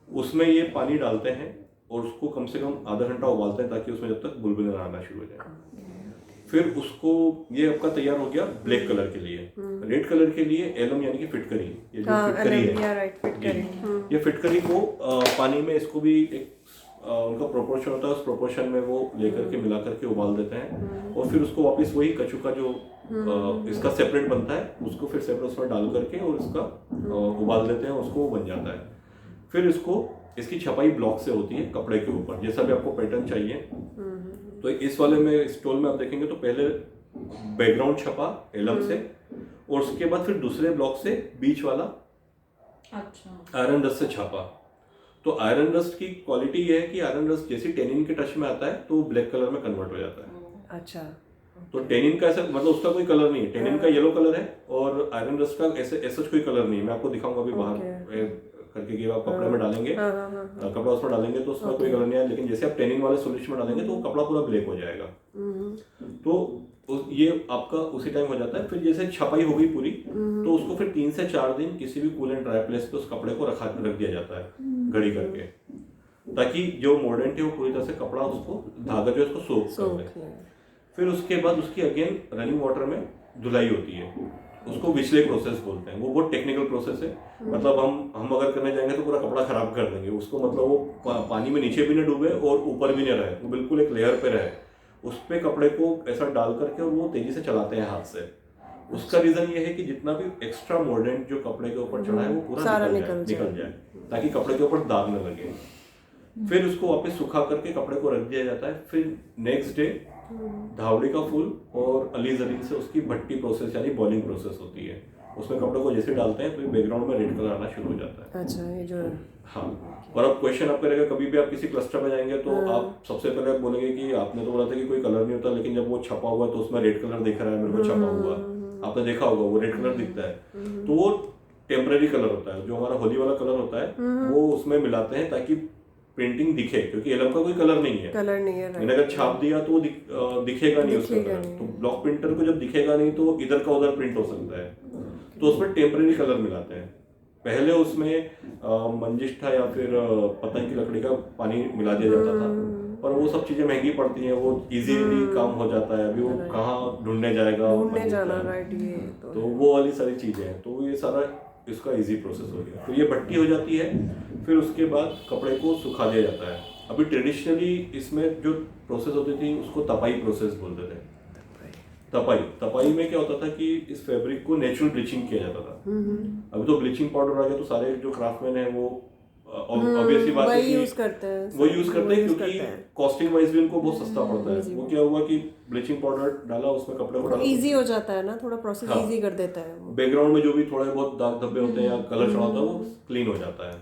E: उसमें ये पानी डालते हैं और उसको कम से कम आधा घंटा उबालते हैं, ताकि उसमें जब तक बुलबुले आना शुरू हो जाए। फिर उसको, ये आपका तैयार हो गया ब्लैक कलर के लिए। रेड कलर के लिए एलम यानी कि फिटकरी, ये जो फिटकरी है, ये फिटकरी को पानी में, इसको भी एक उनका प्रोपोर्शन होता है, उस प्रोपोर्शन में वो लेकर के मिला करके उबाल देते हैं। और फिर उसको वापस वही कचुका जो इसका सेपरेट बनता है, उसको फिर सेपरेट उसमें डाल करके और इसका उबाल देते हैं, उसको बन जाता है। फिर इसकी छपाई ब्लॉक से होती है कपड़े के ऊपर, जैसा भी आपको पैटर्न चाहिए। तो इस वाले में स्टॉल में आप देखेंगे तो पहले बैकग्राउंड छपा एलम से, और उसके बाद फिर दूसरे ब्लॉक से बीच वाला
A: अच्छा
E: आयरन रस्ट से छापा। तो आयरन रस्ट की क्वालिटी ये है कि आयरन रस्ट जैसे टेनिन के टच में आता है तो ब्लैक कलर में कन्वर्ट हो जाता है।
B: अच्छा,
E: तो टेनिन का ऐसा मतलब उसका कोई कलर नहीं है, टेनिन का येलो कलर है और आयरन रस्ट का ऐसा कोई कलर नहीं है। मैं आपको दिखाऊंगा अभी बाहर करके कि आप कपड़े में डालेंगे, कपड़ा उसमें डालेंगे तो उसमें कोई कलर नहीं है, लेकिन जैसे आप टेनिंग वाले सॉल्यूशन में डालेंगे तो वो कपड़ा पूरा ब्लैक हो जाएगा। तो ये आपका उसी टाइम हो जाता है। फिर जैसे छपाई हो गई पूरी, तो उसको फिर 3 से 4 दिन किसी भी कूल एंड ड्राई प्लेस पे उस कपड़े को रख दिया जाता है घड़ी करके, ताकि जो मोर्डेंट है वो पूरी तरह से कपड़ा उसको धागा जो है उसको सोख कर ले। फिर उसके बाद उसकी अगेन रनिंग वाटर में धुलाई होती है, उसको विचले प्रोसेस बोलते हैं। वो बहुत टेक्निकल प्रोसेस है, मतलब हम अगर करने जाएंगे तो पूरा कपड़ा खराब कर देंगे उसको। मतलब वो पानी में नीचे भी न डूबे और ऊपर भी न रहे, वो बिल्कुल एक लेयर पे रहे। उस पे कपड़े को ऐसा डाल करके और वो तेजी से चलाते हैं हाथ से। उसका रीजन ये है कि जितना भी एक्स्ट्रा मोर्डेंट जो कपड़े के ऊपर चढ़ा है वो पूरा निकल जाए, ताकि कपड़े के ऊपर दाग न लगे। फिर उसको वापस सुखा करके कपड़े को रख दिया जाता है। फिर नेक्स्ट डे धावड़ी का फूल और अलीजरीन से उसकी भट्टी प्रोसेस यानी बॉइलिंग प्रोसेस होती है। उसमें कपड़े को जैसे डालते हैं तो ये बैकग्राउंड में रेड कलर आना शुरू हो जाता है।
B: अच्छा, ये जो
E: हाँ। और अब क्वेश्चन आपका रहेगा, कभी भी आप किसी क्लस्टर में जाएंगे तो आप सबसे पहले आप बोलेंगे कि आपने तो बोला था कि कोई कलर नहीं होता, लेकिन जब वो छपा हुआ है तो उसमें रेड कलर दिख रहा है मेरे को छपा हुआ। आपने देखा होगा वो रेड कलर दिखता है, तो वो टेम्परेरी कलर होता है। जो हमारा होली वाला कलर होता है वो उसमें मिलाते हैं ताकि प्रिंटिंग दिखे, क्योंकि एलम का कोई कलर नहीं है। मैंने अगर छाप दिया तो वो दिखेगा नहीं उसका कलर। तो ब्लॉक प्रिंटर को जब दिखेगा नहीं तो इधर का उधर प्रिंट हो सकता है, तो उसमें टेम्परेरी कलर मिलाते हैं। पहले उसमें मंजिष्ठा या फिर पतंग की लकड़ी का पानी मिला दिया जाता था, पर वो सब चीजें महंगी पड़ती हैं, वो इजीली काम हो जाता है। अभी वो कहाँ ढूंढने जाएगा, तो वो वाली सारी चीजें हैं। तो ये सारा इसका इजी प्रोसेस हो गया। तो ये भट्टी हो जाती है, फिर उसके बाद कपड़े को सुखा दिया जाता है। अभी ट्रेडिशनली इसमें जो प्रोसेस होती थी उसको तपाई प्रोसेस बोलते थे। तपाई में क्या होता था कि इस फैब्रिक को नेचुरल ब्लीचिंग किया जाता था। अभी तो ब्लीचिंग पाउडर आ गया, तो सारे जो क्राफ्टमैन है वो ऑब्वियसली बात है कि वो यूज करते हैं, क्योंकि कॉस्टिंग वाइज भी उनको बहुत सस्ता पड़ता है। वो क्या हुआ कि ब्लीचिंग पाउडर डाला, उसमें कपड़े को डाला,
B: इजी हो जाता है ना, थोड़ा प्रोसेस इजी कर देता है।
E: बैकग्राउंड में जो भी थोड़े बहुत दाग धब्बे होते हैं या कलर चढ़ा होता है वो क्लीन हो जाता है।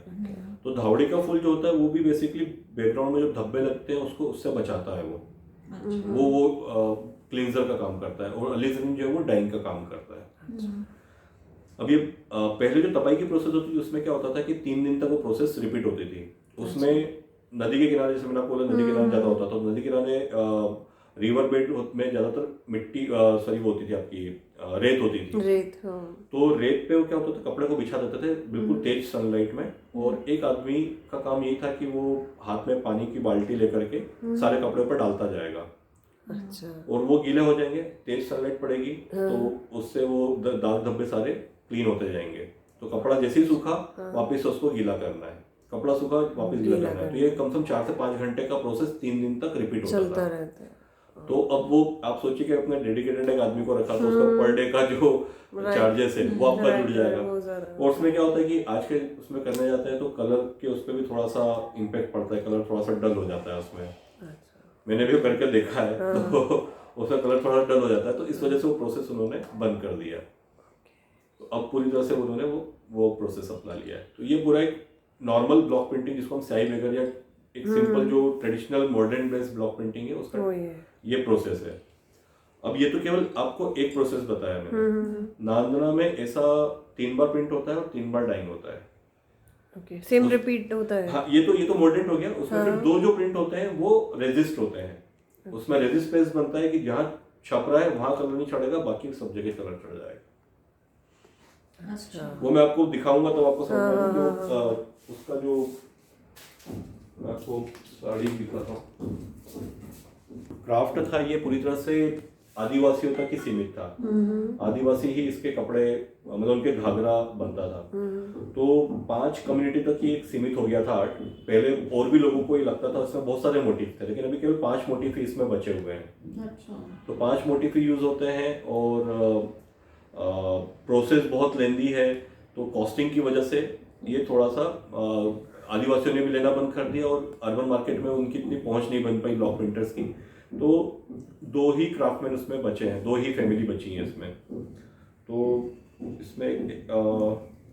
E: तो धावड़ी का फूल जो होता है वो भी बेसिकली बैकग्राउंड में जो धब्बे लगते हैं उसको उससे बचाता है। वो क्लींजर का काम करता है, और अलीजरीन जो है वो डाइंग का काम करता है। अब ये पहले जो तपाई की प्रोसेस होती थी उसमें क्या होता था कि 3 दिन तक वो प्रोसेस रिपीट होती थी। उसमें नदी के किनारे, जैसे मैंने आपको बोला, नदी के किनारे ज़्यादा होता था, तो नदी के किनारे रिवर बेड में ज़्यादातर मिट्टी सॉरी वो होती थी आपकी रेत होती थी।
B: रेत, हाँ।
E: तो रेत पे वो क्या होता था, कपड़े को बिछा देते थे बिल्कुल तेज सनलाइट में, और एक आदमी का काम यही था कि वो हाथ में पानी की बाल्टी लेकर के सारे कपड़े पर डालता जाएगा।
B: अच्छा।
E: और वो गीले हो जाएंगे, तेज सनलाइट पड़ेगी तो उससे वो दाग धब्बे सारे क्लीन होते जाएंगे। तो कपड़ा जैसे ही सूखा वापस उसको गीला करना है, कपड़ा सूखा वापस गीला करना है। तो ये कम से कम 4 से 5 घंटे का प्रोसेस 3 दिन तक रिपीट होता
B: चलता
E: था।
B: रहता है।
E: तो अब वो आप सोचिए कि अपने डेडिकेटेड एक आदमी को रखा तो उसका पर डे का जो चार्जेस है वो आपका जुड़ जाएगा। और उसमें क्या होता है कि आज के उसमें करने जाते हैं तो कलर के उस पर भी थोड़ा सा इम्पैक्ट पड़ता है, कलर थोड़ा सा डल हो जाता है उसमें। मैंने भी करके देखा है तो उसका कलर थोड़ा डल हो जाता है, तो इस वजह से वो प्रोसेस उन्होंने बंद कर दिया। तो अब पूरी तरह से उन्होंने वो प्रोसेस अपना लिया है। तो ये पूरा एक नॉर्मल ब्लॉक प्रिंटिंग जिसको हम स्याही वगैरह या एक सिंपल जो traditional modern based block printing है उसका ये प्रोसेस है। अब ये तो केवल आपको एक प्रोसेस बताया मैंने। नांदना में ऐसा 3 बार प्रिंट होता है और 3 बार डाइंग होता है।
B: ओके, सेम रिपीट होता है।
E: हाँ, ये तो मॉडर्न हो गया। उसमें फिर 2 जो प्रिंट होते हैं वो रेजिस्ट होते हैं। उसमें रेजिस्ट पेज बनता है कि जहाँ छप रहा है वहां कलर नहीं चढ़ेगा, बाकी सब जगह कलर चढ़ जाएगा।
A: अच्छा।
E: वो मैं आपको दिखाऊंगा तो आपको समझ में आएगा। उसका जो मैं आपको साड़ी दिखाता हूँ, क्राफ्ट था ये पूरी तरह से आदिवासियों तक ही सीमित था। आदिवासी ही इसके कपड़े, मतलब उनके घाघरा बनता था। तो 5 कम्युनिटी तक ही एक सीमित हो गया था आर्ट। पहले और भी लोगों को ये लगता था इसमें बहुत सारे मोटिव थे, लेकिन अभी केवल 5 मोटिव इसमें बचे हुए हैं।
A: अच्छा।
E: तो 5 मोटिव यूज होते हैं और प्रोसेस बहुत लेंदी है, तो कॉस्टिंग की वजह से ये थोड़ा सा आदिवासियों ने भी लेना बंद कर दिया और अर्बन मार्केट में उनकी इतनी पहुंच नहीं बन पाई ब्लॉक प्रिंटर्स की। तो 2 ही क्राफ्टमैन उसमें बचे हैं, 2 ही फैमिली बची है इसमें। तो इसमें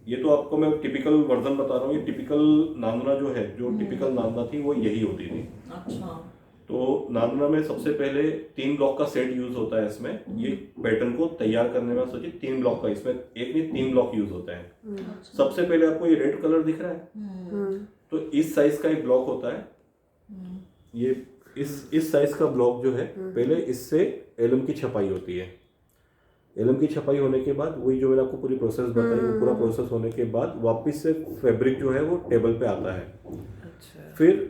E: ये तो आपको मैं टिपिकल वर्जन बता रहा हूँ। ये टिपिकल नांदना जो है, जो टिपिकल नांदना थी वो यही होती थी।
A: अच्छा।
E: तो नांदना में सबसे पहले 3 ब्लॉक का सेट यूज होता है इसमें। ये पैटर्न को तैयार करने में सोचिए 3 ब्लॉक का, इसमें एक नहीं 3 ब्लॉक यूज होते हैं। सबसे पहले आपको ये रेड कलर दिख रहा है, तो इस साइज का एक ब्लॉक होता है। ये इस साइज का ब्लॉक जो है, पहले इससे एलम की छपाई होती है। एलम की छपाई होने के बाद वही जो मैंने आपको पूरी प्रोसेस बताई, वो पूरा प्रोसेस होने के बाद वापस से फैब्रिक जो है वो टेबल पे आता है।
B: अच्छा।
E: फिर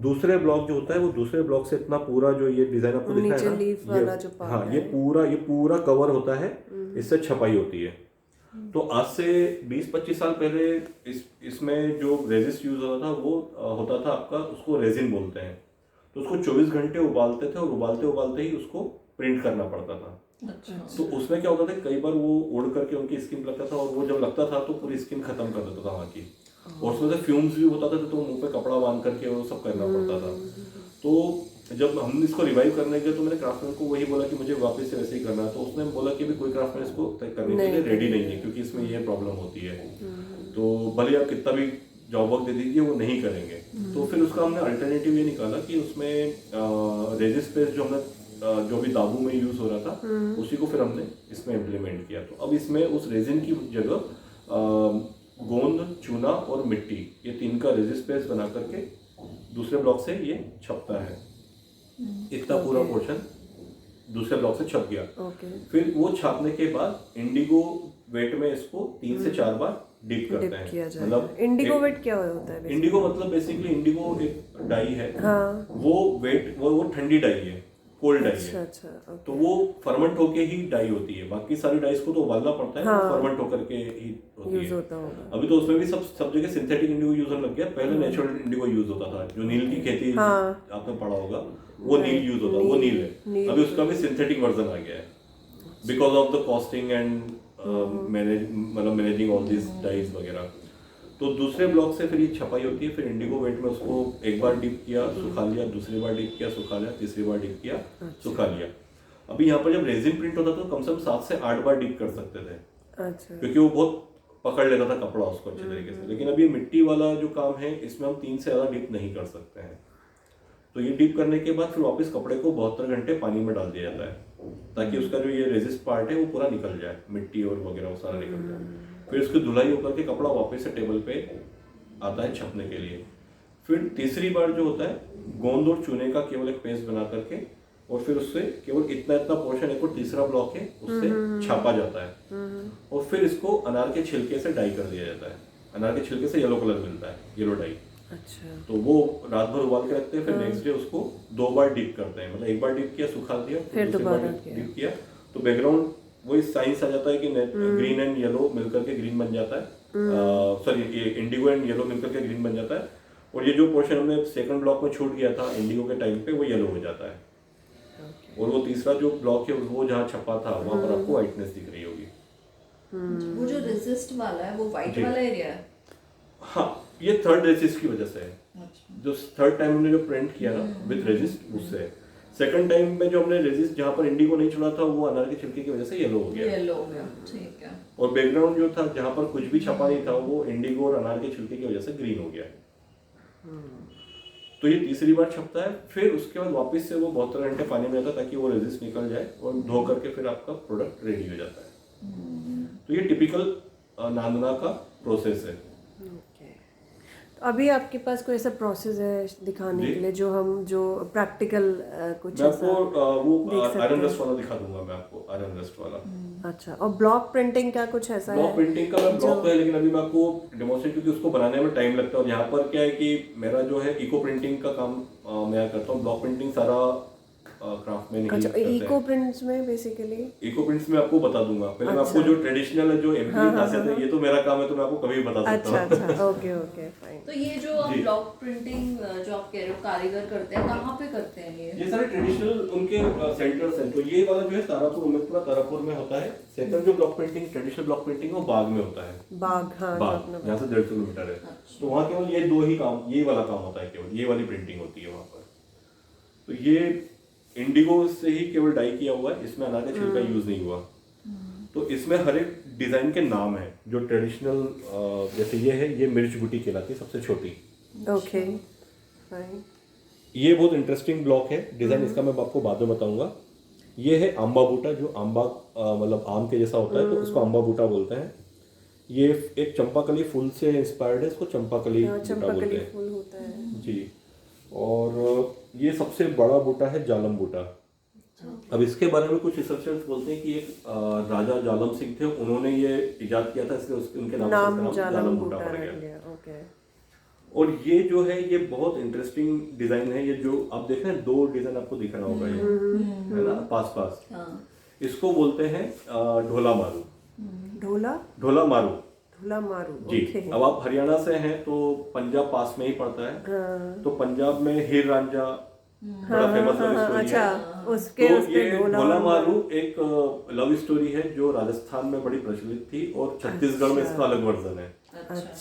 E: दूसरे ब्लॉक जो होता है वो दूसरे ब्लॉक से इतना पूरा जो ये डिजाइन आपको दिख रहा है ना, हाँ, ये पूरा कवर होता है, इससे छपाई होती है। तो आज से 20-25 साल पहले इसमें जो रेजिस्ट यूज होता था वो होता था आपका, उसको रेजिन बोलते हैं। तो उसको 24 घंटे उबालते थे और उबालते ही उसको प्रिंट करना पड़ता था।
A: अच्छा।
E: तो उसमें क्या होता था, कई बार वो उड़ करके उनकी स्किन पर लगता था और वो जब लगता था तो पूरी स्किन खत्म कर देता था वहाँ की, और उसमें से फ्यूम्स भी होता था, तो मुंह पे कपड़ा बांध करके वो सब करना पड़ता था। तो जब हम इसको रिवाइव करने गए तो मैंने क्राफ्टमैन को वही बोला कि मुझे वापस से वैसे ही करना है। तो उसने बोला कि भी कोई क्राफ्टमैन इसको करने के लिए रेडी नहीं है, क्योंकि इसमें ये प्रॉब्लम होती है। तो भले आप कितना भी जॉब वर्क दे दीजिए वो नहीं करेंगे। तो फिर उसका हमने अल्टरनेटिव ये निकाला कि उसमें रेजिस्ट पेस्ट जो हमने जो भी दाबू में यूज हो रहा था उसी को फिर हमने इसमें इम्प्लीमेंट किया। तो अब इसमें उस रेजिन की जगह गोंद, चूना और मिट्टी, ये 3 का रेजिस्ट पेस्ट बना करके दूसरे ब्लॉक से ये छपता है। इतना पूरा पोर्शन दूसरे ब्लॉक से छप गया। फिर वो छापने के बाद इंडिगो वेट में इसको 3 से 4 बार डिप करते हैं। मतलब
B: इंडिगो वेट क्या होता है?
E: इंडिगो मतलब बेसिकली इंडिगो एक डाई है।
B: हाँ।
E: वो वेट वो ठंडी डाई है, कोल्ड डाई है।
B: अच्छा।
E: तो वो फर्मेंट होके ही डाई होती है। बाकी सारी डाइस को तो उबालना पड़ता है, हाँ। फर्मेंट होकर के ही होती है।
B: होता होगा।
E: अभी तो उसमें भी सब जगह सिंथेटिक इंडिगो यूज होने लग गया। पहले नेचुरल इंडिगो यूज होता था, जो नील की खेती, हाँ। आपने पढ़ा होगा, वो नील यूज होता, वो नील है। अभी उसका भी सिंथेटिक वर्जन आ गया है, because of the costing and managing all this dyes वगैरह। तो दूसरे ब्लॉक से फिर ये छपाई होती है। फिर इंडिगो वेट में उसको एक बार डिप किया, सुखा लिया, दूसरी बार डिप किया, सुखा लिया, तीसरी बार डिप किया, सुखा लिया। अभी यहाँ पर जब रेजिन प्रिंट होता था तो कम से कम 7 से 8 बार डिप कर सकते थे। अच्छा। क्योंकि वो बहुत पकड़ लेता था कपड़ा उसको अच्छे तरीके से। लेकिन अभी मिट्टी वाला जो काम है इसमें हम 3 से ज़्यादा डिप नहीं कर सकते हैं। तो ये डिप करने के बाद फिर वापस कपड़े को 72 घंटे पानी में डाल दिया जाता है, ताकि उसका जो ये रेजिस्ट पार्ट है वो पूरा निकल जाए, मिट्टी और वगैरह वो सारा निकल जाए। फिर उसकी धुलाई होकर के कपड़ा वापस से टेबल पे आता है छपने के लिए। फिर तीसरी बार जो होता है गोंद और चूने का केवल एक पेस्ट बना करके और फिर उससे केवल इतना इतना पोर्शन एक और तीसरा ब्लॉक है उससे छापा जाता है और फिर इसको अनार के छिलके से डाई कर दिया जाता है। अनार के छिलके से येलो कलर मिलता है, येलो डाई।
B: अच्छा।
E: तो वो रात भर उबाल के रखते हैं, फिर नेक्स्ट डे उसको 2 बार डिप करते हैं, मतलब एक बार डिप किया सुखा दिया फिर दूसरी बार डिप किया, तो बैकग्राउंड वही साइंस आ जाता है कि ग्रीन एंड येलो मिलकर के ग्रीन बन जाता है, सॉरी इंडिगो एंड येलो मिलकर के ग्रीन बन जाता है और ये जो पोर्शन हमने सेकंड ब्लॉक में छूट गया था इंडिगो के टाइम पे वो येलो हो जाता है और वो तीसरा जो ब्लॉक है वो जहाँ छपा था वहाँ पर आपको व्हाइटनेस दिख रही होगी।
A: वो जो रेजिस्ट वाला है वो व्हाइट वाला एरिया है।
E: हाँ, ये थर्ड रेजिस्ट की वजह से है।
A: अच्छा।
E: जो थर्ड टाइम हमने जो प्रिंट किया ना विद रेजिस्ट उससे है। सेकंड टाइम में जो हमने रेजिस्ट जहाँ पर इंडिगो नहीं चुना था वो अनार के छिलके की वजह से येलो हो गया।
A: येलो हो गया, ठीक है।
E: और बैकग्राउंड जो था जहाँ पर कुछ भी छपा नहीं था वो इंडिगो और अनार के छिलके की वजह से ग्रीन हो गया। तो ये तीसरी बार छपता है, फिर उसके बाद वापस से वो 72 घंटे पानी में रहता है ताकि वो रेजिस्ट निकल जाए और धो करके फिर आपका प्रोडक्ट रेडी हो जाता है। तो ये टिपिकल नांदना का प्रोसेस है।
B: तो अभी आपके पास कोई ऐसा प्रोसेस है दिखाने के लिए जो हम जो प्रैक्टिकल कुछ
E: मैं
B: ऐसा
E: आपको वो आयरन रस्ट वाला दिखा दूंगा, मैं आपको आयरन रस्ट वाला।
B: अच्छा। और ब्लॉक प्रिंटिंग का कुछ ऐसा है?
E: ब्लॉक प्रिंटिंग का मैं ब्लॉक तो है लेकिन अभी मैं आपको डेमोन्स्ट्रेट क्योंकि उसको बनाने में टाइम लगता है और यहाँ पर क्या है कि मेरा जो है इको प्रिंटिंग का काम मैं करता हूँ। ब्लॉक प्रिंटिंग सारा क्राफ्ट में नहीं
B: अच्छा,
E: करते हैं।
B: इको प्रिंट्स में बेसिकली
E: इको प्रिंट्स में आपको बता दूंगा। पहले मैं आपको जो ट्रेडिशनल है जो एमपी खासियत है ये तो मेरा काम है तो मैं आपको कभी भी बता सकता हूँ।
B: अच्छा अच्छा, ओके ओके फाइन।
A: तो ये जो आप ब्लॉक प्रिंटिंग जो आप कह रहे हो कारीगर करते हैं, कहाँ पे करते हैं
E: ये सारे ट्रेडिशनल उनके सेंटर्स हैं। तो ये वाला जो है तारापुर उमेदपुरा तारापुर में होता है। सेकंड जो block printing traditional block printing वो बाग में होता है।
B: बाग, हाँ,
E: बाग यहाँ से 150 किलोमीटर है। तो वहाँ केवल ये 2 ही काम, ये वाला काम होता है, केवल ये वाली प्रिंटिंग होती है वहाँ पर। तो ये इंडिगो से ही केवल डाई किया हुआ है, इसमें अनार का छिलका यूज नहीं हुआ। तो इसमें हर एक डिजाइन के नाम है। जो ट्रेडिशनल जैसे ये है, ये मिर्च बूटी कहलाती है सबसे छोटी।
B: Okay fine.
E: ये बहुत इंटरेस्टिंग ब्लॉक है। डिजाइन इसका मैं आपको बाद में बताऊंगा। ये है आंबा बूटा, जो आंबा मतलब आम के जैसा होता है तो इसको आंबा बूटा बोलते हैं। ये एक चंपाकली फूल से इंस्पायर्ड है, इसको चंपाकली बूटा बोलते हैं।
B: फूल होता है
E: जी। और ये सबसे बड़ा बूटा है जालम बूटा। अब इसके बारे में कुछ रिसर्चर्स बोलते हैं कि एक राजा जालम सिंह थे, उन्होंने ये इजाद किया था, इसलिए उनके नाम से जालम बूटा पड़ गया।
B: ओके।
E: और ये जो है ये बहुत इंटरेस्टिंग डिजाइन है। ये जो आप देख रहे हैं 2 डिजाइन आपको दिख रहा होगा, ये है ना पास पास। इसको बोलते हैं ढोला मारू। ढोला मारू जी। अब आप हरियाणा से हैं तो पंजाब पास में ही पड़ता है। तो पंजाब में हीर रांझा बड़ा फेमस लव स्टोरी है।
B: उसके
E: तो ये ढोला मारू एक लव स्टोरी है जो राजस्थान में बड़ी प्रचलित थी और छत्तीसगढ़ में इसका अलग वर्जन है।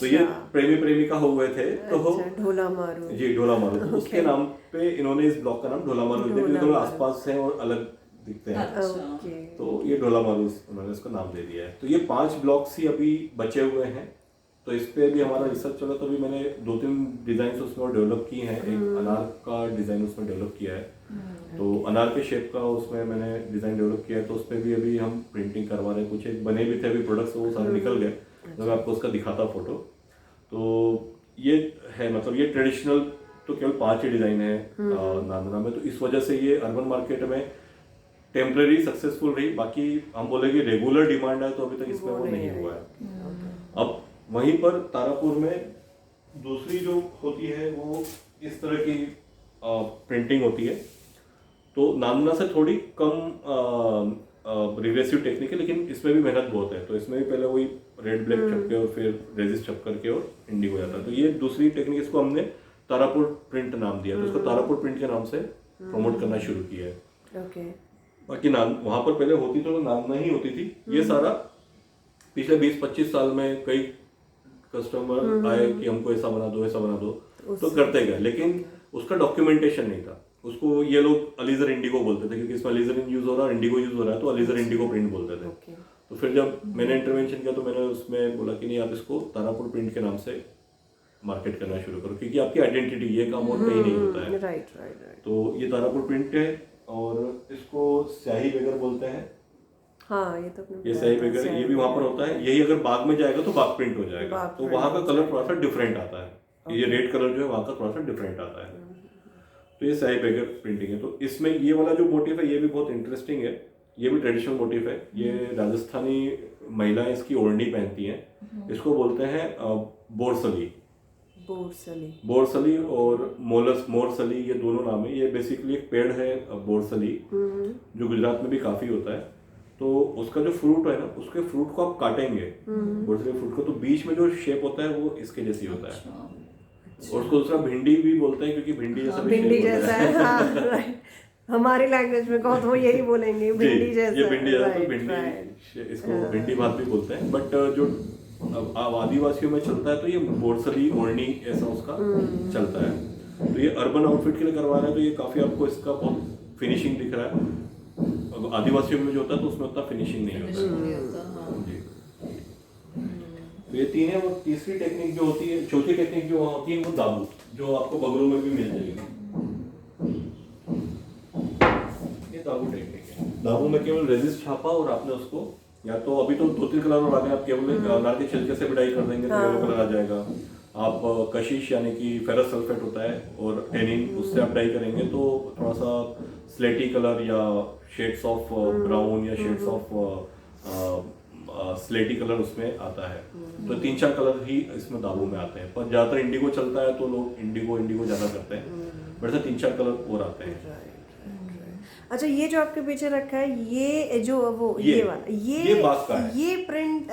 E: तो ये प्रेमी प्रेमिका हुए थे तो
B: ढोला मारू
E: जी, ढोला मारू। तो उसके नाम पे इन्होंने इस ब्लॉक का नाम ढोला मारू दिया क्योंकि दोनों आसपास हैं और अलग दिखते हैं। तो ये ढोला मारू उन्होंने इसको नाम दे दिया है। तो ये 5 ब्लॉक्स ही अभी बचे हुए हैं। तो इस पे भी हमारा रिसर्च चला, तो अभी मैंने 2-3 डिजाइन उसमें डेवलप किए हैं। एक अनार का डिजाइन उसमें डेवलप किया है, तो अनार के शेप का उसमें मैंने डिजाइन डेवलप किया है। तो उस पर भी अभी हम प्रिंटिंग करवा रहे हैं। कुछ एक बने भी थे अभी प्रोडक्ट्स, वो सारे निकल गए। तो मैं आपको उसका दिखाता फोटो। तो ये है, मतलब ये ट्रेडिशनल तो केवल 5 ही डिजाइन है नांदना में। तो इस वजह से ये अर्बन मार्केट में टेम्पररी सक्सेसफुल रही। बाकी हम बोलेंगे रेगुलर डिमांड है तो अभी तक इसमें वो नहीं हुआ है। अब वहीं पर तारापुर में दूसरी जो होती है वो इस तरह की प्रिंटिंग होती है। तो नांदना से थोड़ी कम रिग्रेसिव टेक्निक है, लेकिन इसमें भी मेहनत बहुत है। तो इसमें भी पहले वही रेड ब्लैक छप के और फिर रेजिस्ट छप करके और इंडिगो जाता है। तो ये दूसरी टेक्निक, इसको हमने तारापुर प्रिंट नाम दिया। तो इसको तारापुर प्रिंट के नाम से प्रमोट करना शुरू किया है।
B: ओके।
E: बाकी वहां पर पहले होती तो नांदना ही होती थी। ये सारा पिछले 20-25 साल में कई कस्टमर आए कि हमको ऐसा बना दो, तो करते गए, लेकिन उसका डॉक्यूमेंटेशन नहीं था। उसको ये लोग अलीजर इंडिगो बोलते थे क्योंकि इसमें अलीजर यूज हो रहा है, इंडिगो यूज हो रहा है, तो अलीजर इंडिगो प्रिंट बोलते थे। तो फिर जब मैंने इंटरवेंशन किया तो मैंने उसमें बोला कि नहीं, आप इसको तारापुर प्रिंट के नाम से मार्केट करना शुरू करो क्योंकि आपकी आइडेंटिटी, ये काम और कहीं नहीं होता है।
B: राइट।
E: तो ये तारापुर प्रिंट है और इसको स्याही बेगर बोलते हैं।
B: हाँ ये तो अपने
E: ये सही पेगर है, ये भी वहां पर होता है। यही अगर बाग में जाएगा तो बाग प्रिंट हो जाएगा,
B: बाग
E: तो
B: print
E: वहां का
B: हो
E: कलर थोड़ा सा डिफरेंट आता है। ये रेड कलर जो है वहां का थोड़ा सा डिफरेंट आता है। तो ये सही पेगर प्रिंटिंग है। तो इसमें ये वाला जो मोटिव है ये भी बहुत इंटरेस्टिंग है। ये भी ट्रेडिशनल मोटिव है। ये राजस्थानी महिलाएं इसकी ओढ़नी पहनती हैं। इसको बोलते हैं बोरसली। बोरसली और मोरसली, ये दोनों नाम है। ये बेसिकली एक पेड़ है बोरसली, जो गुजरात में भी काफी होता है। तो उसका जो फ्रूट है ना, उसके फ्रूट को आप काटेंगे, बोरसली फ्रूट को, तो बीच में जो शेप होता है वो इसके जैसी होता है। और उसको दूसरा भिंडी भी बोलते हैं, क्योंकि भिंडी जैसा भी
B: भिंडी
E: shape होता
B: जैसा है। हाँ राइट, हमारी लैंग्वेज में कहो तो वो यही बोलेंगे, भिंडी जैसा।
E: ये भिंडी जैसा, तो
B: right,
E: भिंडी
B: right.
E: इसको भिंडी भात भी बोलते हैं। बट जो आदिवासियों में चलता है तो ये बोरसली ओढ़नी ऐसा उसका चलता है। तो ये अर्बन आउटफिट के लिए करवा रहे हैं, तो ये काफी आपको इसका बहुत फिनिशिंग दिख रहा है। अब आदिवासियों में जो होता है तो उसमें उतना फिनिशिंग नहीं होता जी। तो ये तीन है। वो तीसरी टेक्निक जो होती है, चौथी टेक्निक जो होती है, वो दाबू, जो आपको बगलों में भी मिल जाएगी। ये दाबू टेक्निक है। दाबू में केवल रेजिस्ट छापा और आपने उसको, या तो अभी तो 2-3 कलर और आ गए, आप केवल अनार के छिलके से बिडाई कर देंगे तो येलो कलर आ जाएगा। आप कशिश यानी कि फेरस सल्फेट होता है और टेनिन, उससे आप डाई करेंगे तो थोड़ा सा स्लेटी कलर या शेड्स ऑफ ब्राउन या शेड्स ऑफ स्लेटी कलर उसमें आता है। तो 3-4 कलर ही इसमें दाबू में आते हैं, पर ज्यादातर इंडिगो चलता है तो लोग इंडिगो ज्यादा करते हैं। बट ऐसे 3-4 कलर और आते हैं।
B: अच्छा, ये जो आपके पीछे रखा है, ये जो वो ये वाला,
E: ये बाग का है।
B: ये प्रिंट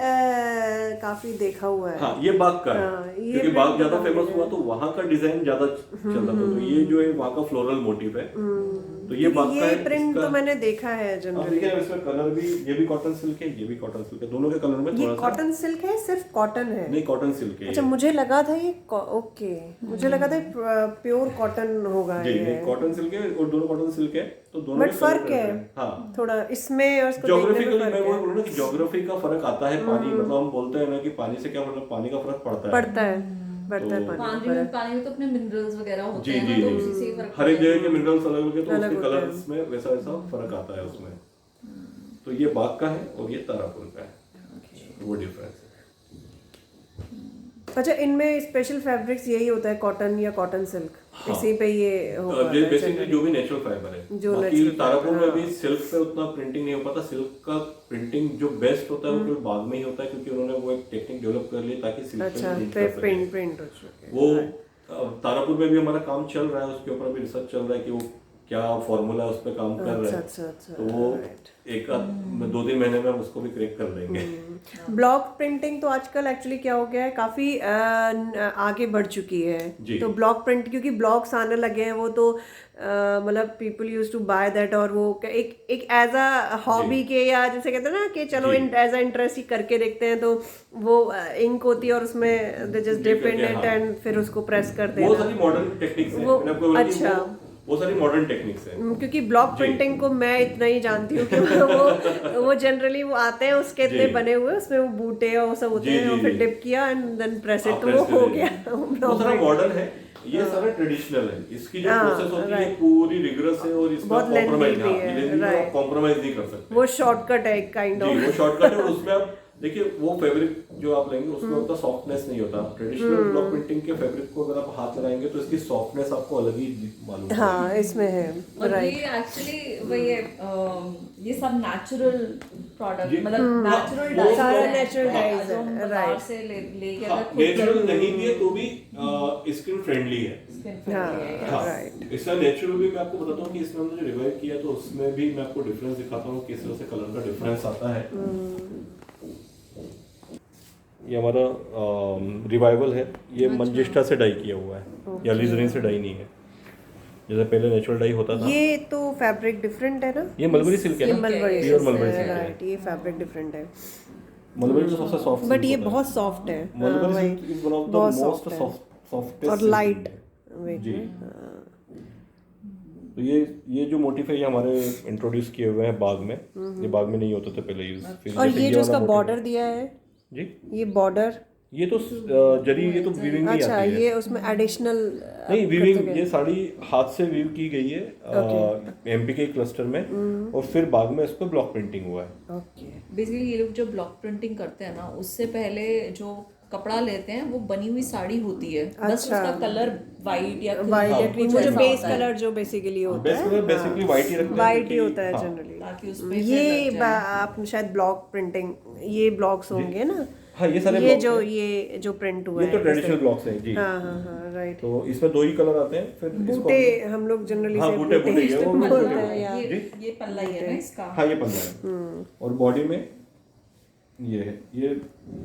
B: काफी देखा हुआ है।
E: हाँ, ये बाग का है।
B: ये
E: क्योंकि बाग ज्यादा फेमस हुआ तो वहाँ का डिजाइन ज्यादा चलता था। तो ये जो है वहाँ का फ्लोरल मोटिव है। तो ये बाग का है।
B: ये प्रिंट तो मैंने देखा है
E: आप
B: जनरली।
E: देखिए इसमें कलर भी, ये भी कॉटन सिल्क है, ये भी कॉटन सिल्क है। दोनों के कलर में
B: ये
E: थोड़ा सा,
B: कॉटन सिल्क है, सिर्फ कॉटन है?
E: नहीं कॉटन सिल्क है।
B: अच्छा, मुझे लगा था ये ओके, मुझे लगा था प्योर कॉटन होगा
E: जी
B: ये।
E: नहीं, कॉटन सिल्क है और दोनों कॉटन सिल्क है। तो दोनों
B: बट फर्क है
E: हाँ
B: थोड़ा इसमें और इसको देखने
E: ज्योग्राफिकली।
B: में
E: मैं
B: फर्क
E: वो
B: है।
E: बोल रहा हूँ कि ज्योग्राफी का फर्क आता है। पानी, मतलब हम बोलते हैं ना कि पानी से क्या मतलब, पानी का फर्क पड़ता है।
B: पड़ता है
A: पानी में तो अपने मिनरल्स वगैरह होते
E: जी
A: हैं,
E: जी
A: तो उसी से ही
E: जी,
A: फर्क
E: हर एक
A: पड़ता है।
E: जगह के मिनरल्स अलग अलग है, तो
B: अलग
E: उसके
B: होते
E: कलर्स में वैसा वैसा फर्क आता है उसमें। तो ये बाग का है और ये तारापुर का है, वो डिफरेंस है।
B: अच्छा, इनमें स्पेशल फैब्रिक्स यही होता है, कॉटन या कॉटन सिल्क?
E: हाँ।
B: इसी पे ये होगा
E: बेसिकली जो भी नेचुरल फाइबर है।
B: जो
E: बाकी
B: natural
E: तारापुर
B: fiber,
E: में भी सिल्क पे उतना प्रिंटिंग नहीं हो पाता। सिल्क का प्रिंटिंग जो बेस्ट होता है वो केवल बाग में ही होता है, क्योंकि उन्होंने वो एक टेक्निक डेवलप कर ली ताकि सिल्क
B: अच्छा,
E: पे
B: पे
E: प्रिंट
B: प्रिंट हो चुके।
E: वो तारापुर में भी हमारा काम चल रहा है, उसके ऊपर भी रिसर्च चल रहा है कि वो क्या फॉर्मूला है, उस पर काम कर रहे हैं।
B: अच्छा,
E: तो वो एक 2-3 महीने में हम उसको भी क्रैक कर देंगे।
B: ब्लॉक प्रिंटिंग तो आजकल एक्चुअली क्या हो गया है, काफी आगे बढ़ चुकी है।
E: जी।
B: तो ब्लॉक प्रिंट, क्योंकि ब्लॉक्स आने लगे हैं, वो तो मतलब people use to buy that, और वो एक एज अ हॉबी के, या जैसे कहते हैं ना कि चलो एज अ इंटरेस्ट ही करके देखते हैं, तो वो इंक होती है और उसमें they just dip in it and फिर उसको प्रेस कर
E: वो
B: देना।
E: सारी मॉडर्न टेक्निक्स हैं।
B: वो-
E: मैंने आपको बोला कि
B: अच्छा।
E: वो सारी मॉडर्न टेक्निक्स हैं।
B: क्योंकि ब्लॉक प्रिंटिंग को मैं इतना ही जानती हूँ कि वो जनरली वो आते हैं उसके इतने
E: जी।
B: बने हुए, उसमें वो बूटे और वो सब होते
E: जी,
B: हैं,
E: जी,
B: और फिर
E: जी।
B: डिप किया एंड देन प्रेस इट,
E: आप
B: तो वो
E: press कर
B: हो
E: दीजिए।
B: गया
E: वो
B: block
E: सारा
B: print।
E: मॉडर्न है, ये सारा ट्रेडिशनल है। इसकी जो
B: हाँ,
E: प्रोसेस होती है
B: right।
E: पूरी रिगरस है और इसका
B: बहुत lengthy
E: कॉम्प्रोमाइज
B: भी है, right।
E: कॉम्प्रोमाइज नहीं कर सकते।
B: वो शॉर्टकट है काइंड
E: जी,
B: ऑफ।
E: वो शॉर्टकट है और उसमें आप देखिए वो फैब्रिक जो आप लेंगे उसमें उतना सॉफ्टनेस नहीं होता। ट्रेडिशनल ब्लॉक प्रिंटिंग के फैब्रिक को अगर आप हाथ लगाएंगे तो इसकी सॉफ्टनेस आपको अलग ही मालूम होगी।
B: हाँ, इसमें है
A: और
B: राइट।
A: ये एक्चुअली वही है, ये सब नेचुरल प्रोडक्ट,
E: जी।
A: मतलब नेचुरल
E: वो
B: सारा natural dyes
A: जो हम
B: है,
A: बाजार
B: right।
A: से लेके
E: हाँ,
A: अगर खुद
E: नेचुरल नहीं भी है तो भी स्किन फ्रेंडली है।
A: skin friendly है।
E: हाँ,
B: right।
E: इसका नेचुरल भी मैं आपको बताता हूँ कि इसमें हमने जो रिवाइव किया तो उसमें भी मैं आपको डिफरेंस दिखाता हूँ, किस तरह से कलर का डिफरेंस आता है। ये हमारा रिवाइवल है। ये मंजिस्टा से डाई किया हुआ है, या लिजरीन से डाई नहीं है जैसे पहले नेचुरल डाई होता था।
B: ये तो फैब्रिक डिफरेंट है ना?
E: ये मलबरी सिल्क है
B: ये
E: ना,
B: मलबरी
E: प्योर मलबरी सिल्क है।
B: राइट, ये फैब्रिक डिफरेंट है,
E: मलबरी तो सबसे सॉफ्ट
B: बट ये बहुत सॉफ्ट है।
E: मलबरी
B: वही,
E: silk is one of the
B: बहुत
E: मोस्ट
B: soft है।
E: सॉफ्टेस्ट
B: और लाइट वेट
E: जी।
B: में। हाँ।
E: तो ये जो मोटिफ है ये हमारे इंट्रोड्यूस किए हुए हैं बाग में। ये बाग में नहीं होते थे पहले यूज।
B: और ये जो इसका बॉर्डर दिया है,
E: जी,
B: ये बॉर्डर
E: ये तो जरी, ये तो वीविंग नहीं
B: अच्छा,
E: आती है।
B: ये उसमें एडिशनल
E: नहीं, वीविंग, ये साड़ी हाथ से वीव की गई है एमपी के क्लस्टर में, और फिर बाद में इस पर ब्लॉक प्रिंटिंग हुआ है।
B: ओके।
A: बेसिकली ये लोग जो ब्लॉक प्रिंटिंग करते हैं ना, उससे पहले जो कपड़ा लेते हैं वो बनी हुई साड़ी होती है, बस उसका कलर वाइट या
B: वाइट या क्रीम, वो जो
A: ऐसा
B: बेस
A: होता है,
B: कलर जो बेसिकली होता है,
E: बेसिकली वाइट ही रखते हैं,
B: वाइट ही
E: क्योंकि-
B: होता है
E: हाँ,
B: जनरली।
A: ताकि उस पे
B: ये आप शायद ब्लॉक प्रिंटिंग, ये ब्लॉक्स होंगे ना,
E: हाँ, ये सारे
B: ये
E: blocks
B: जो
E: हैं।
B: ये प्रिंट हुआ
E: ये
B: है
E: तो ट्रेडिशनल ब्लॉक्स हैं जी।
B: हाँ हाँ हाँ, राइट।
E: तो इसमें 2 ही कलर आते हैं, फिर इसको
B: बूटे हम लोग जनरली
E: हाँ,
B: से
E: बूटे ये वो
B: बोलते
E: बूटे
B: हैं यार।
A: ये पल्ला ही है ना इसका।
E: हाँ, ये पल्ला है। और बॉडी में ये है, ये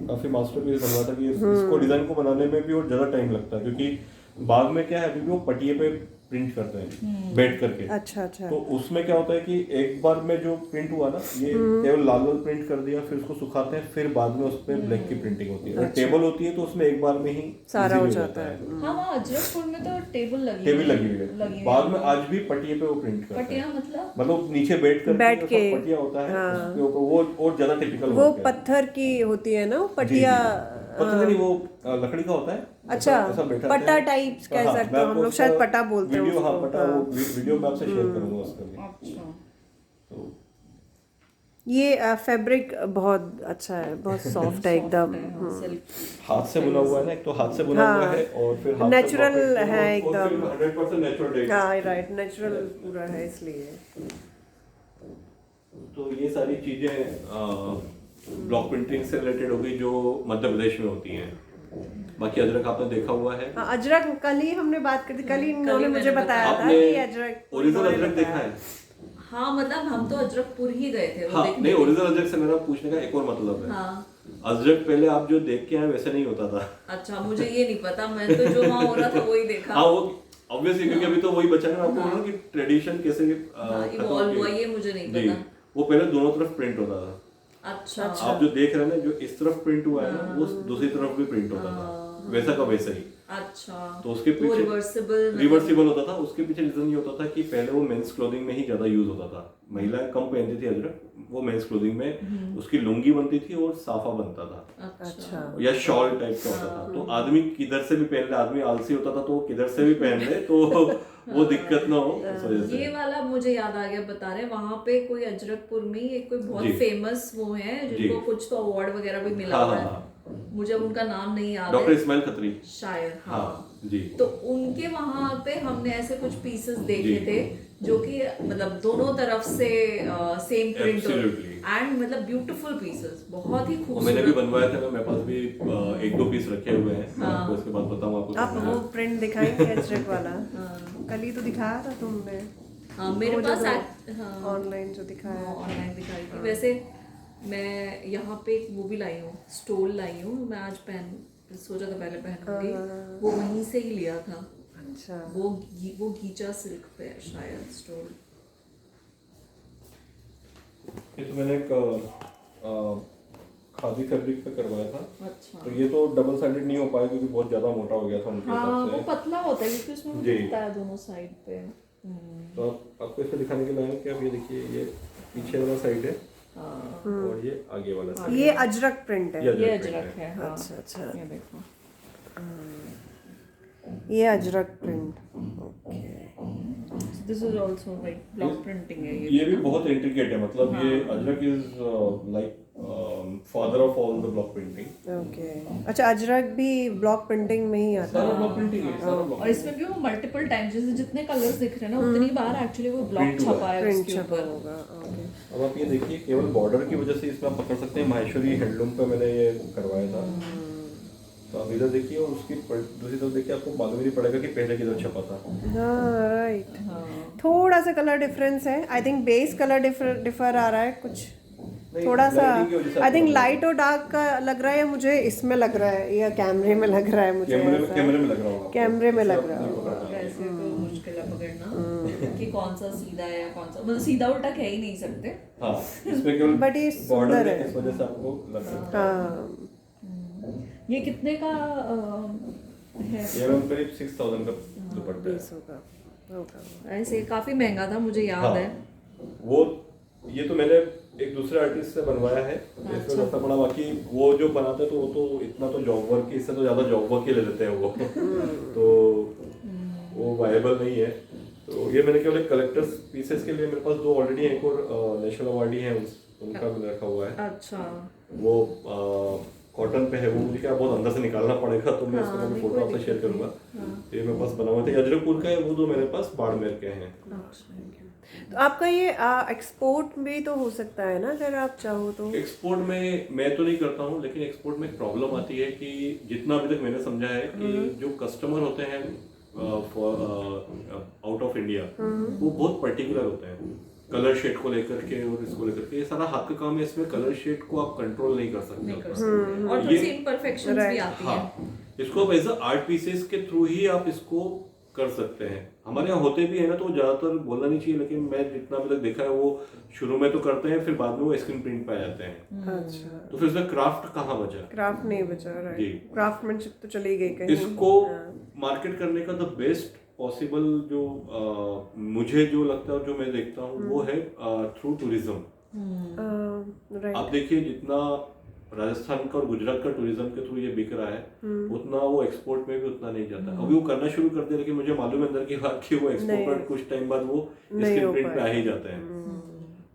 E: काफी मास्टरपीस बन रहा था कि इसको डिजाइन को बनाने में भी और ज्यादा टाइम लगता है, क्योंकि बाद में क्या है, अभी भी वो पटिए पे प्रिंट करते हैं बैठ करके।
B: अच्छा अच्छा।
E: तो उसमें क्या होता है कि एक बार में जो प्रिंट हुआ ना, ये केवल लाल लाल प्रिंट कर दिया, फिर उसको सुखाते हैं, फिर बाद में उस पे ब्लैक की प्रिंटिंग होती है। और टेबल होती है तो उसमें एक बार में ही
B: सारा
E: easily
B: हो जाता है।
A: हाँ वहाँ अजरकपुर में तो टेबल लगी
E: हुई है। बाद में आज भी पटिए पे वो प्रिंट करते हैं,
A: पटिया मतलब
E: मतलब नीचे बैठ के पटिया होता है, उसके ऊपर वो और ज्यादा टिपिकल
B: वो पत्थर की होती है ना, वो पटिया।
E: पता नहीं, वो लकड़ी का होता है।
B: अच्छा,
E: ऐसा बैठा
B: पटा
E: है।
B: टाइप्स कह
E: हाँ,
B: सकते
E: मैं
B: हो, हम
E: आपको
B: लोग शायद
E: उसका
B: पटा बोलते हैं
E: वीडियो, हाँ,
B: उसको।
E: पटा, वो वीडियो मैं आपसे शेयर करूंगा उसका भी।
A: अच्छा,
E: तो
B: ये फैब्रिक बहुत अच्छा है, बहुत सॉफ्ट है एकदम।
E: हाथ से बुना हुआ है ना, एक तो हाथ से बुना हुआ है, और फिर हाथ से
B: Natural
E: block print,
B: है
E: और
B: एकदम।
E: फिर 100% नेचुरल डेट।
B: हाँ राइट, नेचुरल पूरा है इसलिए।
E: तो ये सारी चीजें ब्लॉक प्रिंटिंग से रिलेटेड हो गई, जो मध्य प्रदेश में होती हैं। बाकी अजरक आपने देखा हुआ है।
B: हाँ, अजरक कल ही हमने बात कर दी, कल ही इन्होंने मुझे बताया था
E: आपने
B: कि अजरक
E: ओरिजिनल अजरक देखा है?
A: हाँ मतलब हम तो अजरकपुर ही गए थे वो
E: हाँ,
A: देखने
E: नहीं,
A: के लिए।
E: ओरिजिनल अजरक से मेरा पूछने का एक और मतलब है।
A: हाँ
E: अजरक पहले आप जो देख के आए वैसे नहीं होता था।
A: अच्छा, मुझे ये नहीं पता, मैं तो जो वहाँ हो रहा था वही देखा।
E: हाँ, वो ऑब्वियसली, क्योंकि अभी तो वही बचा है। मैं आपको बोला कि ट्रेडिशन कैसे खत्म
A: इवॉल्व हुआ,
E: किया।
A: ये मुझे नहीं
E: जी,
A: पता।
E: वो पहले दोनों तरफ प्रिंट होता था।
A: अच्छा
E: आप जो देख रहे हैं ना, जो इस तरफ प्रिंट हुआ है ना, वो दूसरी तरफ भी प्रिंट होता था, वैसा का वैसा ही।
A: अच्छा,
E: तो उसके पीछे
A: रिवर्सिबल
E: होता था। उसके पीछे रीजन ये होता था कि पहले वो मेंस क्लोथिंग में ही ज्यादा यूज होता था, महिलाएं कम पहनती थी अजरक, वो मेंस क्लोथिंग में उसकी लुंगी बनती थी और साफा बनता था।
A: अच्छा
E: या शॉल टाइप का होता था। तो आदमी किधर से भी पहन ले, आदमी आलसी होता था तो वो किधर से भी पहन ले, तो वो दिक्कत ना हो इस वजह से।
A: ये वाला मुझे याद आ गया, बता रहे वहाँ पे कोई अजरकपुर में ही एक कोई बहुत फेमस वो है जिनको कुछ तो अवार्ड वगैरह भी मिला हुआ है। मुझे अब उनका नाम नहीं याद है,
E: डॉक्टर इस्माइल खत्री
A: शायद। हाँ
E: जी।
A: तो उनके वहां पे हमने ऐसे कुछ पीसेस देखे थे जो कि मतलब दोनों तरफ से सेम प्रिंट एंड मतलब ब्यूटीफुल पीसेस, बहुत ही खूबसूरत।
E: मैंने भी बनवाया था, मेरे पास भी 1-2 पीस रखे हुए हैं। मैं आपको इसके बाद बताऊं आपको।
B: आप वो प्रिंट दिखाएंगे अजरक वाला? कल ही तो दिखाया था तुमने।
A: हाँ मेरे पास
B: ऑनलाइन जो दिखाया,
A: ऑनलाइन दिखाई थी। वैसे मैं यहाँ पे एक वो भी लाई हूँ, स्टोल लाई हूँ। मैं आज सोचा था पहले पहनूंगी, वो वहीं से ही लिया था।
B: अच्छा,
A: वो गीचा सिल्क पे है शायद स्टोल।
E: ये तो मैंने एक खादी फैब्रिक पे करवाया था।
A: अच्छा,
E: तो ये तो डबल साइडेड नहीं हो पाया क्योंकि बहुत ज्यादा मोटा हो गया था उनके
A: हाँ
E: हिसाब
A: वो
E: से।
A: पतला होता है क्योंकि उसमें
E: जी।
A: दिखता है दोनों साइड पे।
E: तो आपको इसमें दिखाने के लिए आया कि आप ये देखिए, ये पीछे वाला साइड है और ये आगे वाला साइड।
B: ये अजरक प्रिंट है।
A: ये अजरक है। हाँ।
B: अच्छा अच्छा,
A: ये देखो,
B: ये Ajrak print. Okay,
A: this is also like block printing है
E: ये भी बहुत इंट्रिकेट है। मतलब ये Ajrak is like father of all the block printing.
B: Okay. अच्छा, अजरक भी ब्लॉक प्रिंटिंग में ही आता
E: सारा
B: है।
E: ब्लॉक प्रिंटिंग है, सारा block
A: और इसमें भी वो मल्टीपल टाइम्स, जैसे जितने कलर्स दिख रहे हैं ना उतनी बार एक्चुअली वो ब्लॉक
E: Print हुआ
A: छपा है
B: प्रिंट
A: उसके
B: छपा
A: ऊपर।
B: होगा। ओके,
E: अब आप ये देखिए, केवल बॉर्डर की वजह से इसमें आप पकड़ सकते हैं। माहेश्वरी हैंडलूम पे मैंने ये करवाया था। तो आप इधर देखिए और उसकी दूसरी तरफ देखिए, आपको मालूम ही नहीं पड़ेगा कि पहले किधर छपा था।
B: हाँ राइट। थोड़ा सा कलर डिफरेंस है, I think base colour differ आ रहा है कुछ थोड़ा सा। आई थिंक लाइट और डार्क का लग रहा है, या मुझे इसमें लग रहा है, या कैमरे में लग रहा है मुझे
E: कैमरे
B: ऐसा।
E: में लग रहा होगा।
B: कैमरे में लग रहा होगा।
A: वैसे तो मुश्किल है पकड़ना कि कौन सा सीधा है या कौन सा, मतलब सीधा उल्टा कह ही नहीं सकते।
E: हाँ, इसमें केवल
B: But ये
E: बॉर्डर
B: सुंदर
E: है,
B: है।
E: इस वजह से आपको लग रहा है।
B: हाँ,
A: ये कितने का है?
E: ये मैम करीब 6000 का दुपट्टा है।
B: 20 होगा।
A: ऐसे काफी महंगा था, मुझे याद
E: हाँ,
A: है।
E: वो ये तो मैंने एक दूसरे आर्टिस्ट से बनवाया है, इसमें लगता पड़ा। बाकी वो जो बनाते हैं तो वो तो इतना तो जॉब वर्क, इससे तो ज़्यादा जॉब वर्क ही ले लेते हैं वो तो वो वायबल नहीं है। तो ये मैंने केवल एक कलेक्टर्स पीसेस के लिए, मेरे पास 2 ऑलरेडी हैं, एक और नेशनल अवार्डी हैं उनका मैंने रखा हुआ है।
A: अच्छा,
E: वो कॉटन पे है, वो मुझे क्या बहुत अंदर से निकालना पड़ेगा, तो मैं इसको मैं फोटो आपसे शेयर करूंगा। ये मेरे पास बना हुआ था, अजरकपुर का है, वो 2 मेरे पास बाड़मेर के हैं।
B: तो आपका ये एक्सपोर्ट भी तो हो सकता है ना, अगर आप चाहो तो?
E: एक्सपोर्ट में मैं तो नहीं करता हूँ, लेकिन एक्सपोर्ट में एक प्रॉब्लम आती है कि जितना अभी तक मैंने समझा है कि जो कस्टमर होते हैं आउट ऑफ इंडिया, वो बहुत पर्टिकुलर होते हैं कलर शेड को लेकर के और इसको लेकर के। ये सारा हाथ का काम है, इसमें कलर शेड को आप कंट्रोल नहीं कर सकते,
A: नहीं कर सकते, और थोड़ी सी इम्परफेक्शंस भी आती हैं।
E: हाँ, इसको आप एज आर्ट पीसेस के थ्रू ही आप इसको कर सकते हैं। हमारे यहाँ होते भी है ना, तो ज्यादातर बोलना नहीं चाहिए, लेकिन मैं जितना अभी तक देखा है वो शुरू में तो करते हैं, फिर बाद में वो स्क्रीन प्रिंट पे आ जाते हैं।
B: अच्छा,
E: तो फिर इसका क्राफ्ट कहाँ बचा?
B: क्राफ्ट नहीं बचा,
E: जी।
B: राइट, क्राफ्टमैनशिप तो चली गई कहीं।
E: इसको मार्केट करने का द बेस्ट पॉसिबल जो मुझे जो लगता है, जो मैं देखता हूँ, वो है थ्रू टूरिज्म। आप देखिए जितना राजस्थान का और गुजरात का टूरिज्म के थ्रू ये बिक रहा है, उतना वो एक्सपोर्ट में भी उतना नहीं जाता। अभी वो करना शुरू कर दिया, लेकिन मुझे मालूम है अंदर की बात कि वो एक्सपोर्ट पर कुछ टाइम बाद वो स्क्रीन प्रिंट पे आ ही जाते हैं,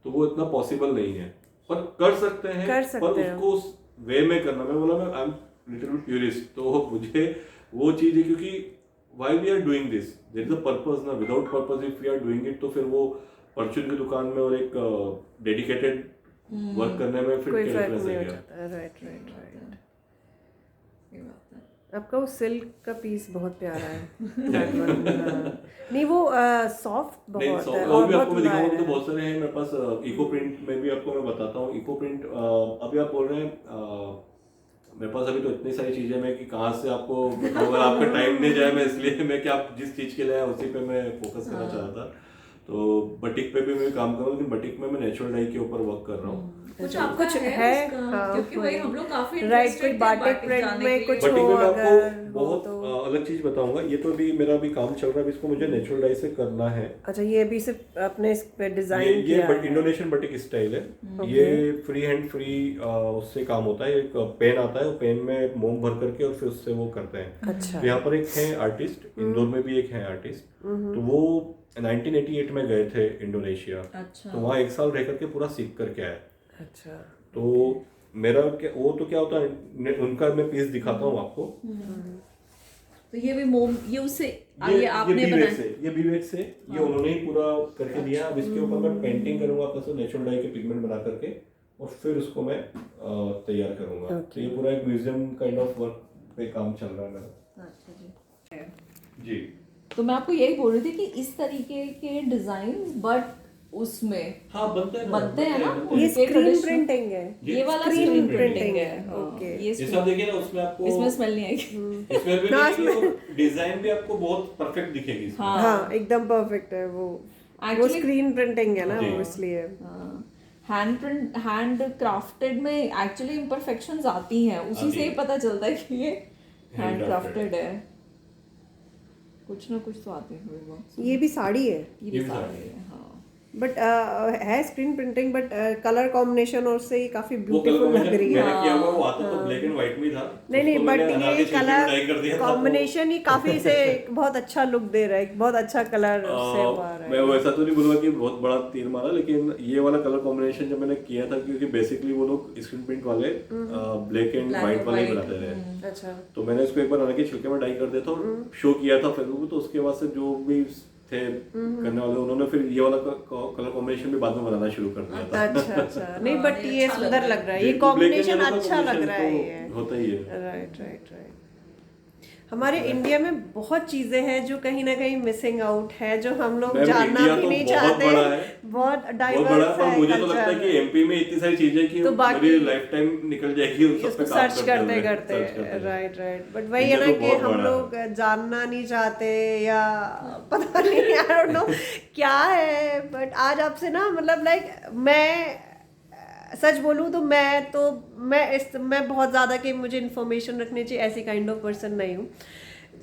E: तो वो इतना पॉसिबल नहीं है। पर कर सकते हैं, पर उसको उस वे में करना। मैं बोला मैं आई एम लिटिल प्यूरिस्ट, तो मुझे वो चीज है, क्योंकि why we are doing this, there is a purpose ना। Without purpose if we are doing it, तो फिर वो परचून की दुकान में और एक डेडिकेटेड वर्क करने में फिर क्या डिफरेंस है?
B: Right right right. आपका वो सिल्क का पीस बहुत प्यारा है। नहीं वो सॉफ्ट बहुत है,
E: और भी आपको मैं दिखाऊंगा तो बहुत सारे हैं मेरे पास। इको प्रिंट में भी आपको मैं बताता हूँ। इको प्रिंट अभी आप बोल रहे हैं, मेरे पास अभी तो इतनी सारी चीजें मैं कि कहाँ से आपको बताऊँ, अगर आपका टाइम नहीं जाए, मैं इसलिए मैं क्या आप जिस चीज के लिए आया उसी पे मैं फोकस करना चाह रहा था। तो बटिक पे भी मैं काम कर रहा हूँ, लेकिन बटिक में मैं नेचुरल डाई के ऊपर वर्क कर रहा हूँ।
A: कुछ आपका है क्योंकि भाई हम लोग काफी
B: राइट, कोई बाटिक प्रिंट में कुछ
E: बटिक
B: हो,
E: में मैं
B: अगर
E: आपको बहुत अलग चीज बताऊंगा। ये तो अभी मेरा भी काम चल रहा है, इसको मुझे नेचुरल डाई से करना है।
B: अच्छा, ये भी सिर्फ अपने इस पे डिजाइन किया है?
E: ये इंडोनेशियन बटिक स्टाइल है। ये फ्री हैंड फ्री उससे काम होता है। एक पेन आता है, पेन में मोम भर करके और फिर उससे वो करते हैं।
B: अच्छा।
E: तो यहाँ पर एक है आर्टिस्ट, इंदौर में भी एक है आर्टिस्ट, तो वो 1988 में गए थे इंडोनेशिया।
A: अच्छा।
E: तो वहाँ 1 साल रह करके पूरा सीख करके आए।
B: अच्छा।
E: तो मेरा क्या, वो तो क्या होता है, उनका मैं पीस दिखाता हूँ आपको।
A: तो ये भी मोम, ये उससे
E: ये
A: आपने बनाया?
E: ये बीवेक्स से ये उन्होंने ही पूरा करके दिया। अब इसके ऊपर मैं पेंटिंग करूंगा अपने नेचुरल डाई के पिगमेंट बना करके, और फिर उसको मैं तैयार करूंगा। तो ये पूरा एक म्यूजियम काइंड ऑफ वर्क पे काम चल रहा है मेरा।
A: अच्छा
E: जी।
A: तो मैं आपको यही बोल रही थी कि इस तरीके के डिजाइन बट उसमें
E: हाँ बनते हैं
A: ना।
B: ये स्क्रीन प्रिंटिंग है,
A: ये वाला
B: स्क्रीन
A: प्रिंटिंग है।
B: ओके।
A: ये
E: जैसा देखिए ना, उसमें आपको
A: इसमें स्मेल नहीं आएगी।
E: इसमें भी नहीं, डिजाइन भी आपको बहुत परफेक्ट दिखेगी इसमें।
B: हाँ एकदम परफेक्ट है वो स्क्रीन प्रिंटिंग है ना, वो इसलिए।
A: हैंड प्रिंट, हैंड क्राफ्टेड में एक्चुअली इम्परफेक्शंस आती हैं, उसी से ही पता चलता है कि ये हैंड क्राफ्टेड है। कुछ ना कुछ तो आते हैं थोड़ी बहुत।
B: ये भी साड़ी है,
A: ये भी साड़ी है। हाँ,
B: बट है screen printing, but colour combination और से ही काफी
E: वो
B: ब्यूटीफुल लग रही है।
E: मैंने किया हुआ वो आता तो ब्लैक एंड व्हाइट में था।
B: नहीं बट ये कलर
E: कलर
B: कॉम्बिनेशन ही काफी से बहुत अच्छा लुक दे रहा है, बहुत अच्छा कलर से हुआ है।
E: मैं वैसा तो नहीं बोलूंगा कि बहुत बड़ा तीर मारा, लेकिन ये वाला कलर कॉम्बिनेशन जब मैंने किया था, क्योंकि बेसिकली वो लोग स्क्रीन प्रिंट वाले ब्लैक एंड व्हाइट वाले बनाते थे।
B: अच्छा।
E: तो मैंने इसको एक बार बना के छिलके में डाई कर दिया था और शो किया था फेसबुक पे। तो उसके बाद से जो भी थे करने वाले, उन्होंने फिर ये वाला कलर कॉम्बिनेशन भी बाद में बनाना शुरू कर दिया था।
B: अच्छा। नहीं बट ये सुंदर लग रहा है, ये कॉम्बिनेशन अच्छा लग रहा है। ये
E: होता ही है।
B: राइट। हमारे इंडिया में बहुत चीजें हैं जो कहीं ना कहीं मिसिंग आउट है, जो हम लोग जानना भी नहीं चाहते। बहुत डाइवर्स है।
E: मुझे तो लगता है कि एमपी में इतनी सारी चीजें कि मेरी लाइफ टाइम निकल जाएगी उन सब पे काम
B: सर्च करते। राइट। बट वही है ना कि हम लोग जानना नहीं चाहते, या पता नहीं, आई डोंट नो क्या है। बट आज आपसे ना, मतलब लाइक मैं सच बोलूँ तो मैं बहुत ज़्यादा कि मुझे इन्फॉर्मेशन रखनी चाहिए, ऐसी काइंड ऑफ पर्सन नहीं हूँ।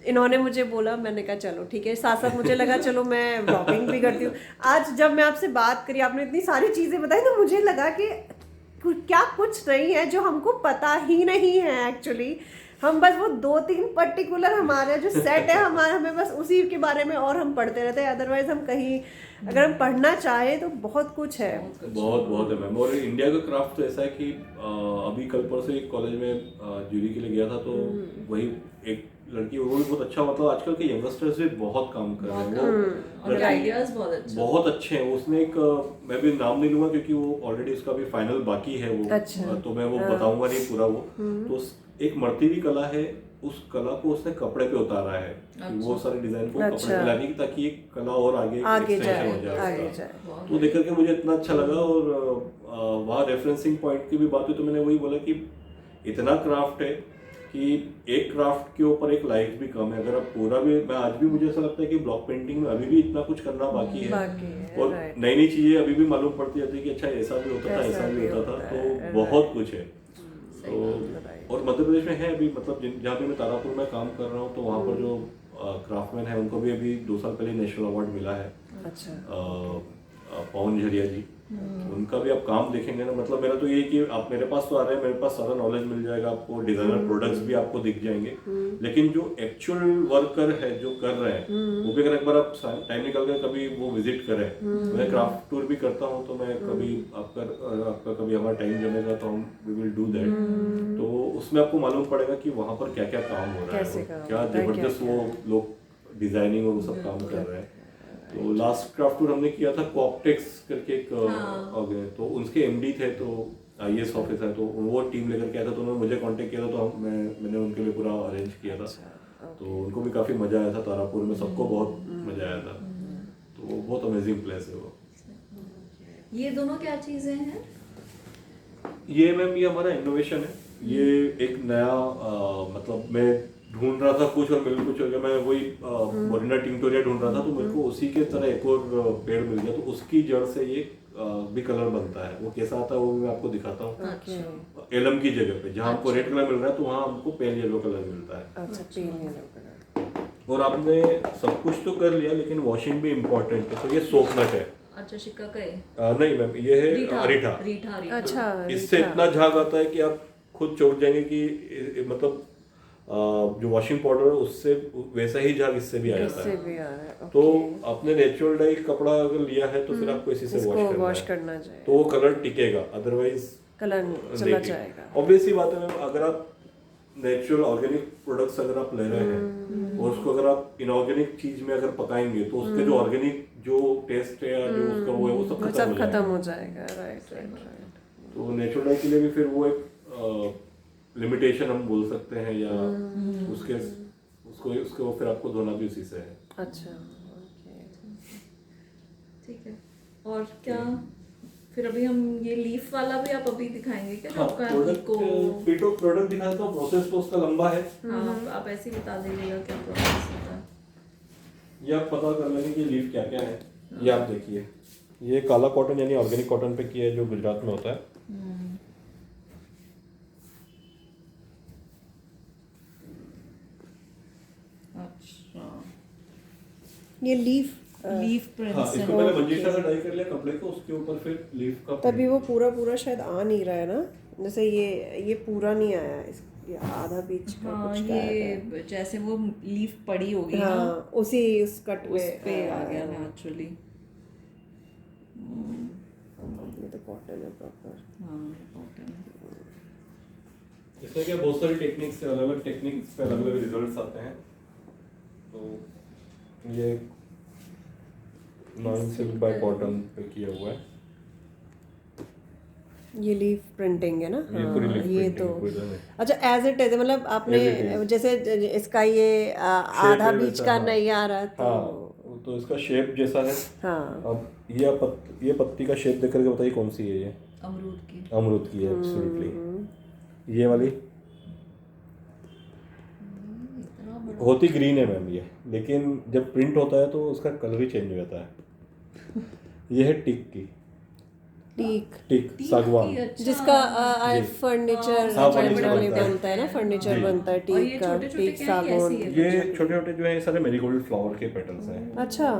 B: इन्होंने मुझे बोला, मैंने कहा चलो ठीक है, साथ साथ मुझे लगा चलो मैं व्लॉगिंग भी करती हूँ। आज जब मैं आपसे बात करी, आपने इतनी सारी चीज़ें बताई, तो मुझे लगा कि क्या कुछ नहीं है जो हमको पता ही नहीं है एक्चुअली। हम बस वो 2-3 पर्टिकुलर हमारे जो सेट है हमारे, हमें बस उसी के बारे में और हम पढ़ते रहते हैं। अदरवाइज हम कहीं अगर हम पढ़ना चाहें तो बहुत कुछ है।
E: बहुत है मैम। और इंडिया का क्राफ्ट तो ऐसा है कि अभी कल परसों एक कॉलेज में ज्यूरी के लिए गया था, तो वही एक लड़की, वो भी बहुत अच्छा, मतलब आजकल के यंगस्टर्स भी बहुत काम कर रहे हैं, वो
A: और आइडियाज बहुत
E: अच्छे हैं। उसने एक, मैं भी नाम नहीं लूंगा क्योंकि वो ऑलरेडी उसका भी फाइनल बाकी है वो,
B: अच्छा।
E: तो मैं वो बताऊंगा नहीं पूरा वो। तो एक मरती हुई कला है, उस कला को उसने कपड़े पे उतारा है, कि वो सारे डिजाइन को कपड़े पे लाने की, ताकि एक कला और आगे
B: जाए,
E: हो जाए
B: आगे
E: उसका।
B: जाए।
E: तो देख करके मुझे इतना अच्छा लगा। और वहाँ रेफरेंसिंग पॉइंट की भी बात हुई, तो मैंने वही बोला कि इतना क्राफ्ट है कि एक क्राफ्ट के ऊपर एक लाइफ भी कम है। अगर आप पूरा भी, मैं आज भी मुझे ऐसा लगता है कि ब्लॉक पेंटिंग में अभी भी इतना कुछ करना बाकी है और नई नई चीजें अभी भी मालूम पड़ती रहती है कि अच्छा ऐसा भी होता था, ऐसा भी होता था, तो बहुत कुछ है। तो और मध्य प्रदेश में है अभी, मतलब जहाँ पे मैं तारापुर में काम कर रहा हूँ, तो वहाँ पर जो क्राफ्टमैन है उनको भी अभी 2 साल पहले नेशनल अवार्ड मिला है।
B: अच्छा।
E: पवन झरिया जी, उनका भी आप काम देखेंगे ना, मतलब मेरा तो ये कि आप मेरे पास तो आ रहे हैं, मेरे पास सारा नॉलेज मिल जाएगा आपको, डिजाइनर प्रोडक्ट्स भी आपको दिख जाएंगे, लेकिन जो एक्चुअल वर्कर है जो कर रहे हैं, वो भी अगर एक बार आप टाइम निकाल कर कभी वो विजिट करें। मैं क्राफ्ट टूर भी करता हूँ, तो मैं कभी आपका कभी हमारा टाइम जमेगा तो हम वी विल डू दैट। तो उसमें आपको मालूम पड़ेगा कि वहाँ पर क्या क्या काम हो रहा है, क्या जबरदस्त वो लोग डिजाइनिंग और वो सब काम कर रहे हैं। तो लास्ट क्राफ्ट टूर हमने किया था कॉपटेक्स करके एक तो उनके एमडी थे, तो आईएएस ऑफिसर, तो वो टीम लेकर के आया था, तो उन्होंने मुझे कांटेक्ट किया था, तो मैंने उनके लिए पूरा अरेंज किया था। तो उनको भी काफ़ी मज़ा आया था, तारापुर में सबको बहुत मज़ा आया था। तो वो बहुत अमेजिंग प्लेस है वो।
A: ये दोनों क्या चीज़ें हैं?
E: ये मैम, ये हमारा इनोवेशन है। ये एक नया मतलब मैं ढूंढ रहा था कुछ और मिल कुछ हो गया। मैं वही मोरिंडा टिंक्टोरिया ढूंढ रहा था, तो मेरे को उसी के तरह एक और पेड़ मिल गया, तो उसकी जड़ से ये भी कलर बनता है। वो कैसा आता है वो भी मैं आपको दिखाता हूँ। एलम की जगह पे जहाँ हमको रेड कलर मिल रहा है, तो वहाँ हमको पेल येलो कलर मिलता है।
B: अच्छा, पेल येलो कलर।
E: और आपने सब कुछ तो कर लिया, लेकिन वॉशिंग भी इम्पोर्टेंट है। तो ये सोप नट है।
A: अच्छा, शिक्का का है?
E: नहीं मैम, ये है रीठा।
B: अच्छा,
E: इससे इतना झाग आता है कि आप खुद चौंक जाएंगे कि मतलब जो वॉशिंग पाउडर है उससे वैसा ही झाग इससे भी आ जाता है। तो आपने नेचुरल डाई कपड़ा अगर लिया है, तो फिर आपको इसी से वॉश करना चाहिए, तो वो कलर टिकेगा, अदरवाइज
B: कलर चला जाएगा।
E: ऑब्वियस सी बात है मैम, अगर आप नेचुरल ऑर्गेनिक प्रोडक्ट्स अगर आप ले रहे हैं और उसको अगर आप इनऑर्गेनिक चीज में अगर पकाएंगे, तो उसके जो ऑर्गेनिक जो टेस्ट है या जो उसका वो है, वो सब खत्म हो जाएगा।
B: राइट।
E: तो नेचुरल डाई के लिए भी फिर वो एक लिमिटेशन हम बोल सकते हैं, या उसको फिर आपको धोना भी उसी से है।
B: अच्छा,
A: ठीक है। और क्या फिर अभी हम ये लीफ वाला भी आप अभी दिखाएंगे क्या?
E: हाँ, प्रोडक्ट दिखाता हूँ। प्रोसेस तो उसका लंबा है।
A: हाँ, आप ऐसे ही बता दीजिएगा क्या प्रोसेस होता है।
E: ये आप पता कर लेंगे कि लीफ क्या क्या है। ये आप देखिए, ये काला कॉटन यानी ऑर्गेनिक कॉटन पे किया है, जो गुजरात में होता है।
A: अच्छा,
B: ये लीफ
A: प्रिंट्स
E: हाँ, इसको पहले मंजीशा का डाई कर लिया कपड़े को, उसके ऊपर फिर लीफ का।
B: तभी वो पूरा शायद आ नहीं रहा है ना, जैसे ये पूरा नहीं आया, ये आधा बीच का
A: हाँ,
B: कुछ
A: ये जैसे वो लीफ पड़ी होगी ना,
B: हाँ, उसी उस कट
A: पे आ गया नेचुरली।
B: ये तो कॉटन है प्रॉपर।
A: हाँ, कॉटन।
E: इसमें क्या बहुत सारी टेक्निक्स से, अलग अलग टेक्निक्स पे अलग अलग रिजल्ट्स आते हैं। तो ये नॉन सिल्क बाय कॉटन पे किया हुआ है।
B: ये लीफ प्रिंटिंग है ना?
E: ये पूरी लीफ
B: ये
E: प्रिंटिंग
B: तो
E: पूरी तरह है।
B: अच्छा, एज इट इज, मतलब आपने जैसे इसका ये आधा बीच का नहीं आ रहा, तो
E: हाँ, तो इसका शेप जैसा है।
B: हाँ,
E: अब ये पत्ती का शेप देख करके बताइए कौन सी है ये? अमरूद की है, एब्सोल्युटली। ये वाली होती ग्रीन है मैम ये, लेकिन जब प्रिंट होता है तो उसका कलर ही चेंज हो जाता है। ये है टिक की,
B: टीक
E: टीक सागवान।
B: जिसका फर्नीचर
E: हाँ, furniture
B: जनरली
E: बनता है।
B: बनता है ना, फर्नीचर बनता है
A: और ये
B: टीक का,
A: छोटे-छोटे
B: टीक
A: क्या है,
B: सागौन।
A: कैसी है?
E: ये छोटे छोटे जो है सारे मेरीगोल्ड फ्लावर के पेटल्स हैं।
B: अच्छा,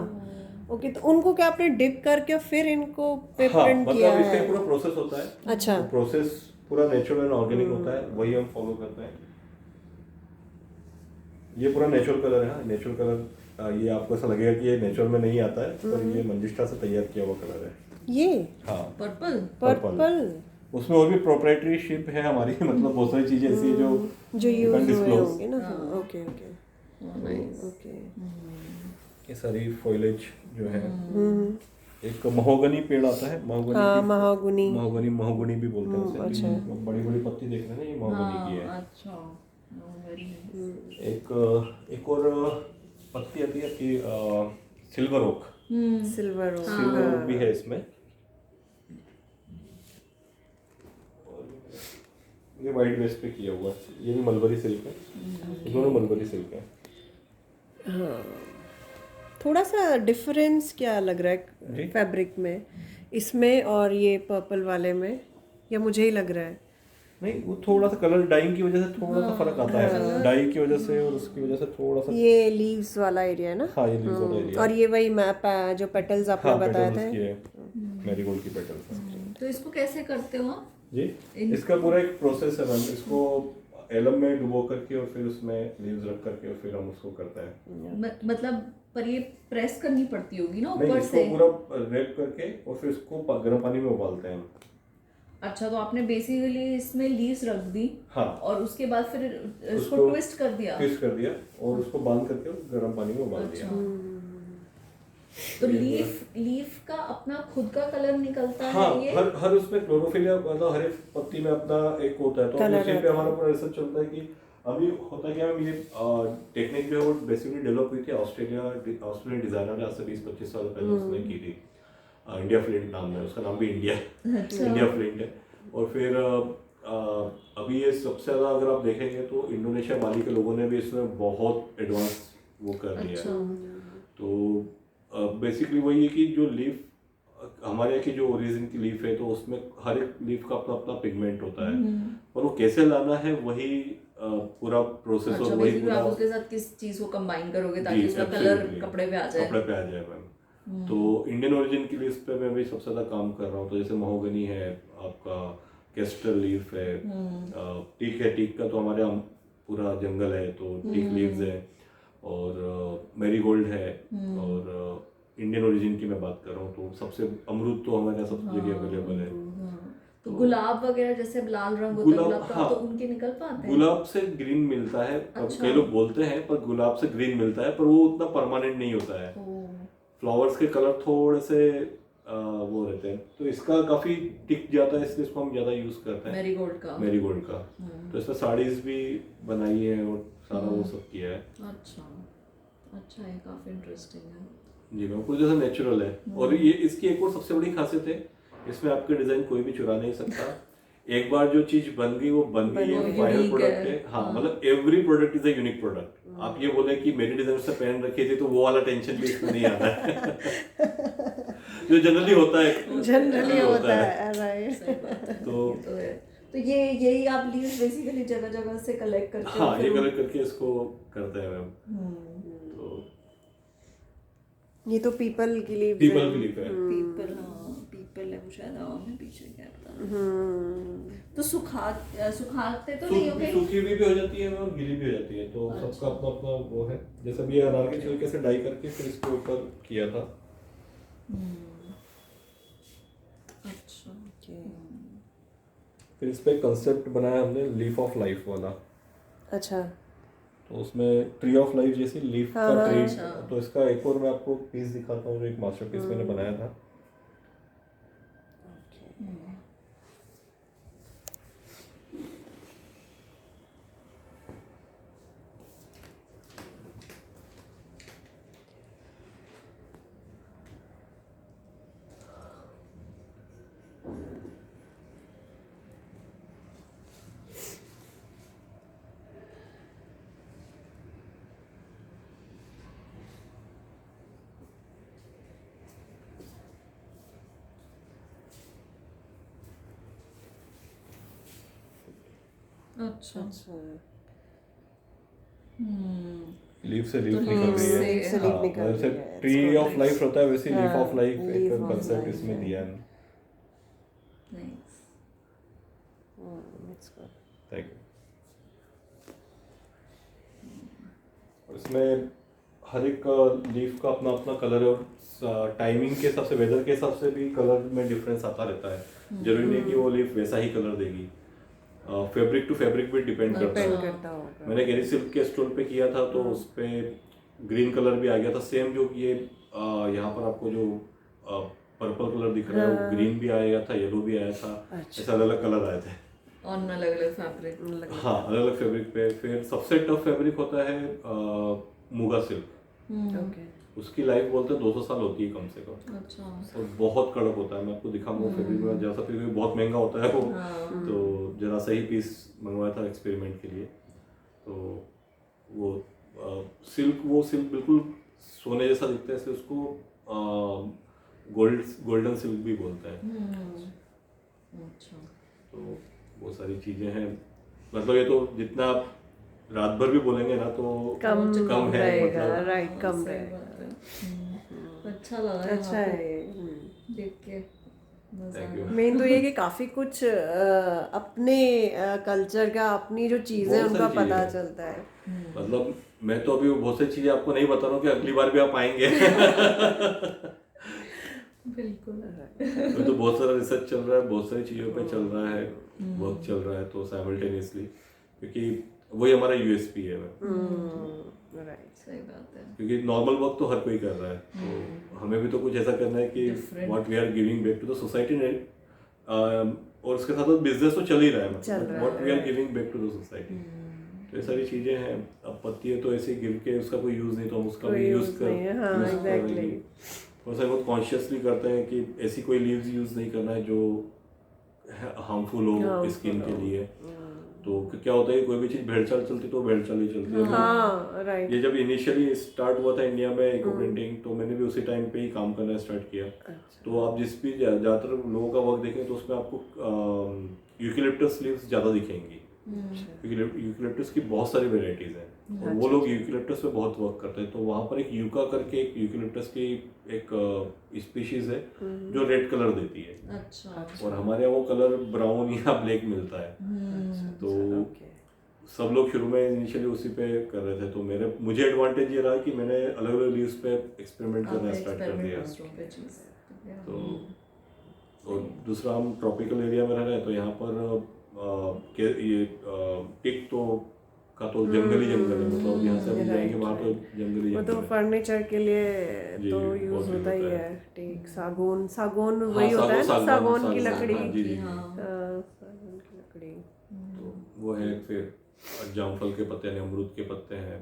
B: ओके। तो उनको क्या आपने डिप करके और फिर इनको पे
E: हाँ,
B: प्रिंट किया
E: मतलब इसका
B: है?
E: एक पूरा प्रोसेस होता है।
B: अच्छा।
E: प्रोसेस पूरा नेचुरल एंड ऑर्गेनिक होता है, वही हम फॉलो करते हैं। ये पूरा नेचुरल कलर है, नेचुरल कलर। ये आपको ऐसा लगेगा कि ये नेचुरल में नहीं आता है, पर ये मंजिष्ठा से तैयार किया हुआ कलर है।
B: ये
E: हाँ,
B: पर्पल
E: उसमें और भी प्रोप्राइटरीशिप है हमारी, मतलब बहुत सारी चीजें ऐसी है
B: जो
E: you can't
B: यूज हुए
E: disclose।
B: होंगे ना। Okay okay.
E: ये सारी फॉइलेज जो है। एक महोगनी पेड़ आता है, महोगनी
B: हाँ,
E: की-
B: महोगनी।
E: महोगनी भी बोलते हैं उसे।
B: अच्छा।
E: बड़ी बड़ी पत्ती देख रहे हैं ना, ये महोगनी की है।
A: अच्छा, वेरी नाइस।
E: एक और पत्ती आती है कि silver oak.
B: Silver
E: silver oak भी है इसमें। ये वाइट बेस पे किया हुआ है, ये भी मलबरी सिल्क है। ये दोनों मलबरी सिल्क है।
B: थोड़ा सा डिफरेंस क्या लग रहा
E: जी?
B: है फैब्रिक में, इसमें और ये पर्पल वाले में, या मुझे ही लग रहा है?
E: नहीं, वो थोड़ा सा कलर डाइंग की वजह से थोड़ा सा फर्क आता है, डाई की वजह से और उसकी वजह से थोड़ा सा।
B: ये लीव्स वाला एरिया है ना?
E: हाँ, ये लीव्स वाला एरिया।
B: और ये वही मैप है जो पेटल्स आपने
E: हाँ,
B: बताया
E: पेटल्स
B: थे।
E: की है, मैरीगोल्ड की पेटल्स है।
A: तो इसको कैसे करते हो आप?
E: जी, इसका पूरा एक प्रोसेस है मैम। इसको एलम में डुबो करके और फिर उसमें लीव्स रख करके और फिर हम उसको करते हैं।
A: मतलब पर ये प्रेस करनी पड़ती होगी ना
E: नहीं,
A: ऊपर
E: इसको
A: से?
E: पूरा रैप करके और फिर इसको गर्म पानी में उबालते हैं हम।
A: अच्छा, तो आपने बेसिकली इसमें लीव्स रख दी।
E: हाँ,
A: और उसके बाद फिर इसको
E: उसको
A: ट्विस्ट कर दिया।
E: ट्विस्ट कर दिया और उसको बांध करके गर्म पानी में उबाल दिया।
A: तो लीफ का अपना खुद का कलर निकलता
E: हाँ,
A: है ये?
E: हर उसमें क्लोरोफिल या मतलब हर एक पत्ती में अपना एक होता है। तो
B: Colour
E: उसी पे
B: रहता
E: हमारा पूरा रिसर्च चलता है कि अभी होता क्या है। ये टेक्निक जो है वो बेसिकली डेवलप हुई थी ऑस्ट्रेलियन डिजाइनर ने आज से 20-25 साल पहले उसने की थी। इंडिया फ्लिंट नाम है उसका, नाम भी इंडिया इंडिया फ्लिंट है। और फिर अभी ये सबसे ज़्यादा अगर आप देखेंगे तो इंडोनेशिया बाली के लोगों ने भी इसमें बहुत एडवांस वो कर लिया है। तो बेसिकली वही है कि जो लीफ हमारे यहाँ की जो ओरिजिन की लीफ है, तो उसमें हर एक लीफ का अपना अपना पिगमेंट होता है, और वो कैसे लाना है वही पूरा प्रोसेस।
A: अच्छा,
E: और वही
A: बेसिकली
E: पूरा
A: आप उसके साथ किस चीज को कंबाइन करोगे ताकि
E: जी,
A: उसका कलर
E: absolutely,
A: कपड़े पे आ जाए?
E: कपड़े पे आ जाए मैम। तो इंडियन ओरिजिन की लिस्ट पे मैं भी सबसे ज्यादा काम कर रहा हूँ। तो जैसे महोगनी है, आपका केस्टल लीफ है, टीक है। टीक का तो हमारे यहाँ पूरा जंगल है, तो टीक लीव्स है। और मैरीगोल्ड है। और इंडियन ओरिजिन की मैं बात कर रहा हूँ तो सबसे अमरूद तो हमारे यहाँ सब जगह अवेलेबल है।
A: तो गुलाब वगैरह जैसे लाल रंग होता है गुलाब का,
E: हाँ,
A: तो उनके निकल पाते हैं?
E: गुलाब से ग्रीन मिलता है।
A: अच्छा।
E: कई लोग बोलते हैं पर गुलाब से ग्रीन मिलता है, पर वो उतना परमानेंट नहीं होता है। फ्लावर्स के कलर थोड़े से वो रहते हैं, तो इसका काफी टिक जाता है, इसलिए इसको हम ज्यादा यूज करते हैं। मैरीगोल्ड का तो इसमें साड़ीज भी बनाई है और सारा वो सब किया है।
A: अच्छा, ये काफी इंटरेस्टिंग है।
E: जी मैम, कुछ जैसा नेचुरल है। और ये इसकी एक और सबसे बड़ी खासियत है, इसमें आपके डिजाइन कोई भी चुरा नहीं सकता। एक बार जो चीज बन गई वो बन गई है, फाइनल
A: unique
E: प्रोडक्ट
A: है।
E: है। हाँ, मतलब every product is a unique product. आप ये बोले कि मेरी डिजाइन से पहन रखी थी, तो वो वाला टेंशन भी इसमें नहीं आता है। जो जनरली होता है,
B: जनरली होता है, राइट।
A: तो ये यही आप लीव्स बेसिकली जगह जगह से कलेक्ट करके
E: हाँ, ये कलेक्ट करके इसको करते हैं मैम। तो
B: ये तो पीपल की लीव्स
E: पीपल की लीफ है।
A: पीपल है वो शायद हवा में पीछे क्या तो सुखाते तो नहीं होगे?
E: सूखी भी हो जाती है और गीली भी हो जाती है, तो सबका अपना अपना वो है। जैसे भी अनार के छिलके से डाई करके फिर इसके ऊपर किया था।
A: अच्छा,
E: फिर इस पे कंसेप्ट बनाया हमने लीफ ऑफ लाइफ वाला।
B: अच्छा,
E: तो उसमें ट्री ऑफ लाइफ जैसी लीफ का ट्री। तो इसका एक और मैं आपको पीस दिखाता हूँ, जो एक मास्टरपीस मैंने बनाया था।
A: अच्छा
E: लीफ से लीफ निकल रही है।
B: लीफ से लीफ निकल
E: जैसे
B: रही है।
E: ट्री ऑफ लाइफ होता है वैसे लीफ
B: हाँ,
E: ऑफ लाइफ
B: leaf
E: एक
B: of
E: कंसेप्ट
B: life
E: इसमें
B: है।
E: दिया है।
A: Nice
B: It's good.
E: Thank you. इसमें हर एक लीफ का अपना अपना कलर है और टाइमिंग के हिसाब से वेदर के हिसाब से भी कलर में डिफरेंस आता रहता है। जरूरी नहीं कि वो लीफ वैसा ही कलर देगी। फैब्रिक टू फैब्रिक भी डिपेंड करता
B: डिपेंड
E: है।
B: करता होगा।
E: मैंने गेरी सिल्क के स्टोल पे किया था तो उस पे ग्रीन कलर भी आ गया था सेम जो कि ये यहाँ पर आपको जो पर्पल कलर दिख रहा है वो ग्रीन भी आया था, येलो भी आया था। ऐसे अलग अलग कलर आए थे
A: ऑन अलग अलग फैब्रिक।
E: हाँ, अलग अलग फैब्रिक पे। फिर सबसे टफ फैब्रिक होता है मुगा सिल्क।
B: ओके।
E: उसकी लाइफ बोलते हैं 200 साल होती है कम से कम।
A: अच्छा
E: तो बहुत कड़क होता है। मैं आपको दिखाऊंगा फैब्रिक में जैसा, फिर भी बहुत महंगा होता है वो। तो जरा सही पीस मंगवाया था एक्सपेरिमेंट के लिए। तो वो सिल्क बिल्कुल सोने जैसा दिखता है, इसलिए उसको गोल्डन सिल्क भी बोलते हैं।
A: अच्छा
E: तो वो सारी चीजें हैं। मतलब ये तो जितना आप रात भर भी बोलेंगे ना तो
B: कम
E: है।
B: रहेगा,
E: मतलब
B: राइट, कम
A: सही
B: रहेगा।
A: बात है। अच्छा लगा
B: अच्छा
A: यहाँ पे
B: है।
A: देख के मजा
E: थैंक यू।
B: मेन तो ये कि काफी कुछ अपने कल्चर का, अपनी जो चीजें
E: बहुत
B: उनका
E: सारी
B: पता
E: चीजें हैं।
B: चलता है।
E: मतलब मैं तो अभी बहुत सारी चीजें आपको नहीं बता रहा हूँ कि अगली बार भी आप आएंगे।
A: बिल्कुल।
E: तो बहुत सारा रिसर्च चल रहा है, बहुत सारी चीज़ों पे चल रहा है, वर्क चल रहा है तो साइमल्टेनियसली, क्योंकि वही हमारा यूएसपी है।
B: राइट।
A: सही बात है।
E: क्योंकि नॉर्मल वर्क तो हर कोई कर रहा है, तो हमें भी तो कुछ ऐसा करना है कि what we are giving back to the society. और उसके साथ साथ बिजनेस तो चल ही रहा है, मतलब what we are giving back to the society. तो ये सारी चीजें हैं। अब पत्ती है तो ऐसे गिव के उसका कोई यूज नहीं, तो हम उसका भी यूज कर रहे हैं। और सब बहुत कॉन्शियसली करते हैं कि ऐसी कोई लीव्स यूज नहीं करना है जो हार्मफुल हो स्किन के लिए। तो क्या होता है, कोई भी चीज भेड़चाल चलती तो भेड़चाल ही चलती है।
B: हाँ, राइट।
E: ये जब इनिशियली स्टार्ट हुआ था इंडिया में इको प्रिंटिंग, तो मैंने भी उसी टाइम पे ही काम करना स्टार्ट किया। तो आप जिस भी ज्यादातर लोगों का वर्क देखें तो उसमें आपको यूकेलिप्टस लीव्स ज्यादा दिखेंगी, क्योंकि यूकेलिप्टस की बहुत सारी वेराइटीज हैं और वो लोग यूकेलिप्टस पे बहुत वर्क करते हैं। तो वहाँ पर एक यूका करके एक यूकेलिप्टस की एक स्पीशीज है जो रेड कलर देती है।
A: अच्छा।
E: और हमारे यहाँ वो कलर ब्राउन या ब्लैक मिलता है। तो सब लोग शुरू में इनिशियली उसी पे कर रहे थे। तो मुझे एडवांटेज ये रहा कि मैंने अलग अलग लीव्स पे एक्सपेरिमेंट करना स्टार्ट कर दिया। तो और दूसरा, हम ट्रॉपिकल एरिया में रह रहे हैं तो यहाँ पर ये टिक तो का तो जंगल ही जंगल है। मतलब यहाँ से हम जाएंगे वहाँ तो जंगल ही
B: वो
E: जंगल
B: तो
E: है।
B: फर्नीचर के लिए
E: जी,
B: तो
E: बहुत
B: यूज
E: यूज
B: होता ही
E: होता
B: है। ठीक, सागौन
E: हाँ,
B: वही होता है ना, सागौन की लकड़ी।
E: जी जी।
B: सागौन की लकड़ी।
E: तो वो है। फिर जामफल के पत्ते हैं, अमरूद के पत्ते हैं,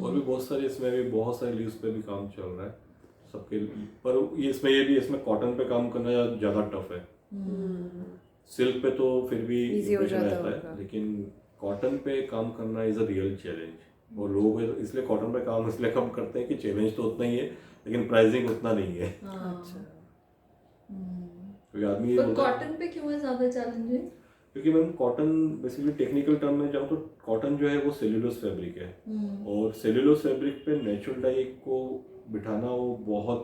E: और भी बहुत सारे, इसमें भी बहुत सारे लीव्स पे भी काम चल रहा है सबके। पर इसमें कॉटन पे काम करना ज़्यादा टफ है। सिल्क पे तो फिर भी
B: Easy हो
E: impression
B: जाता
E: रहता
B: होगा।
E: है, लेकिन कॉटन पे काम करना इज़ अ रियल चैलेंज। और लोग इसलिए कॉटन पे काम इसलिए कम करते हैं कि चैलेंज तो उतना ही है लेकिन प्राइसिंग उतना नहीं है।
B: अच्छा।
E: क्योंकि आदमी
A: पर कॉटन पे क्यों है ज्यादा चैलेंजिंग?
E: क्योंकि ma'am cotton basically technical term में जाऊँ तो कॉटन जो है वो सेल्यूलोज फैब्रिक है, और सेल्यूलोज फैब्रिक पे नेचुरल डाई को बिठाना वो बहुत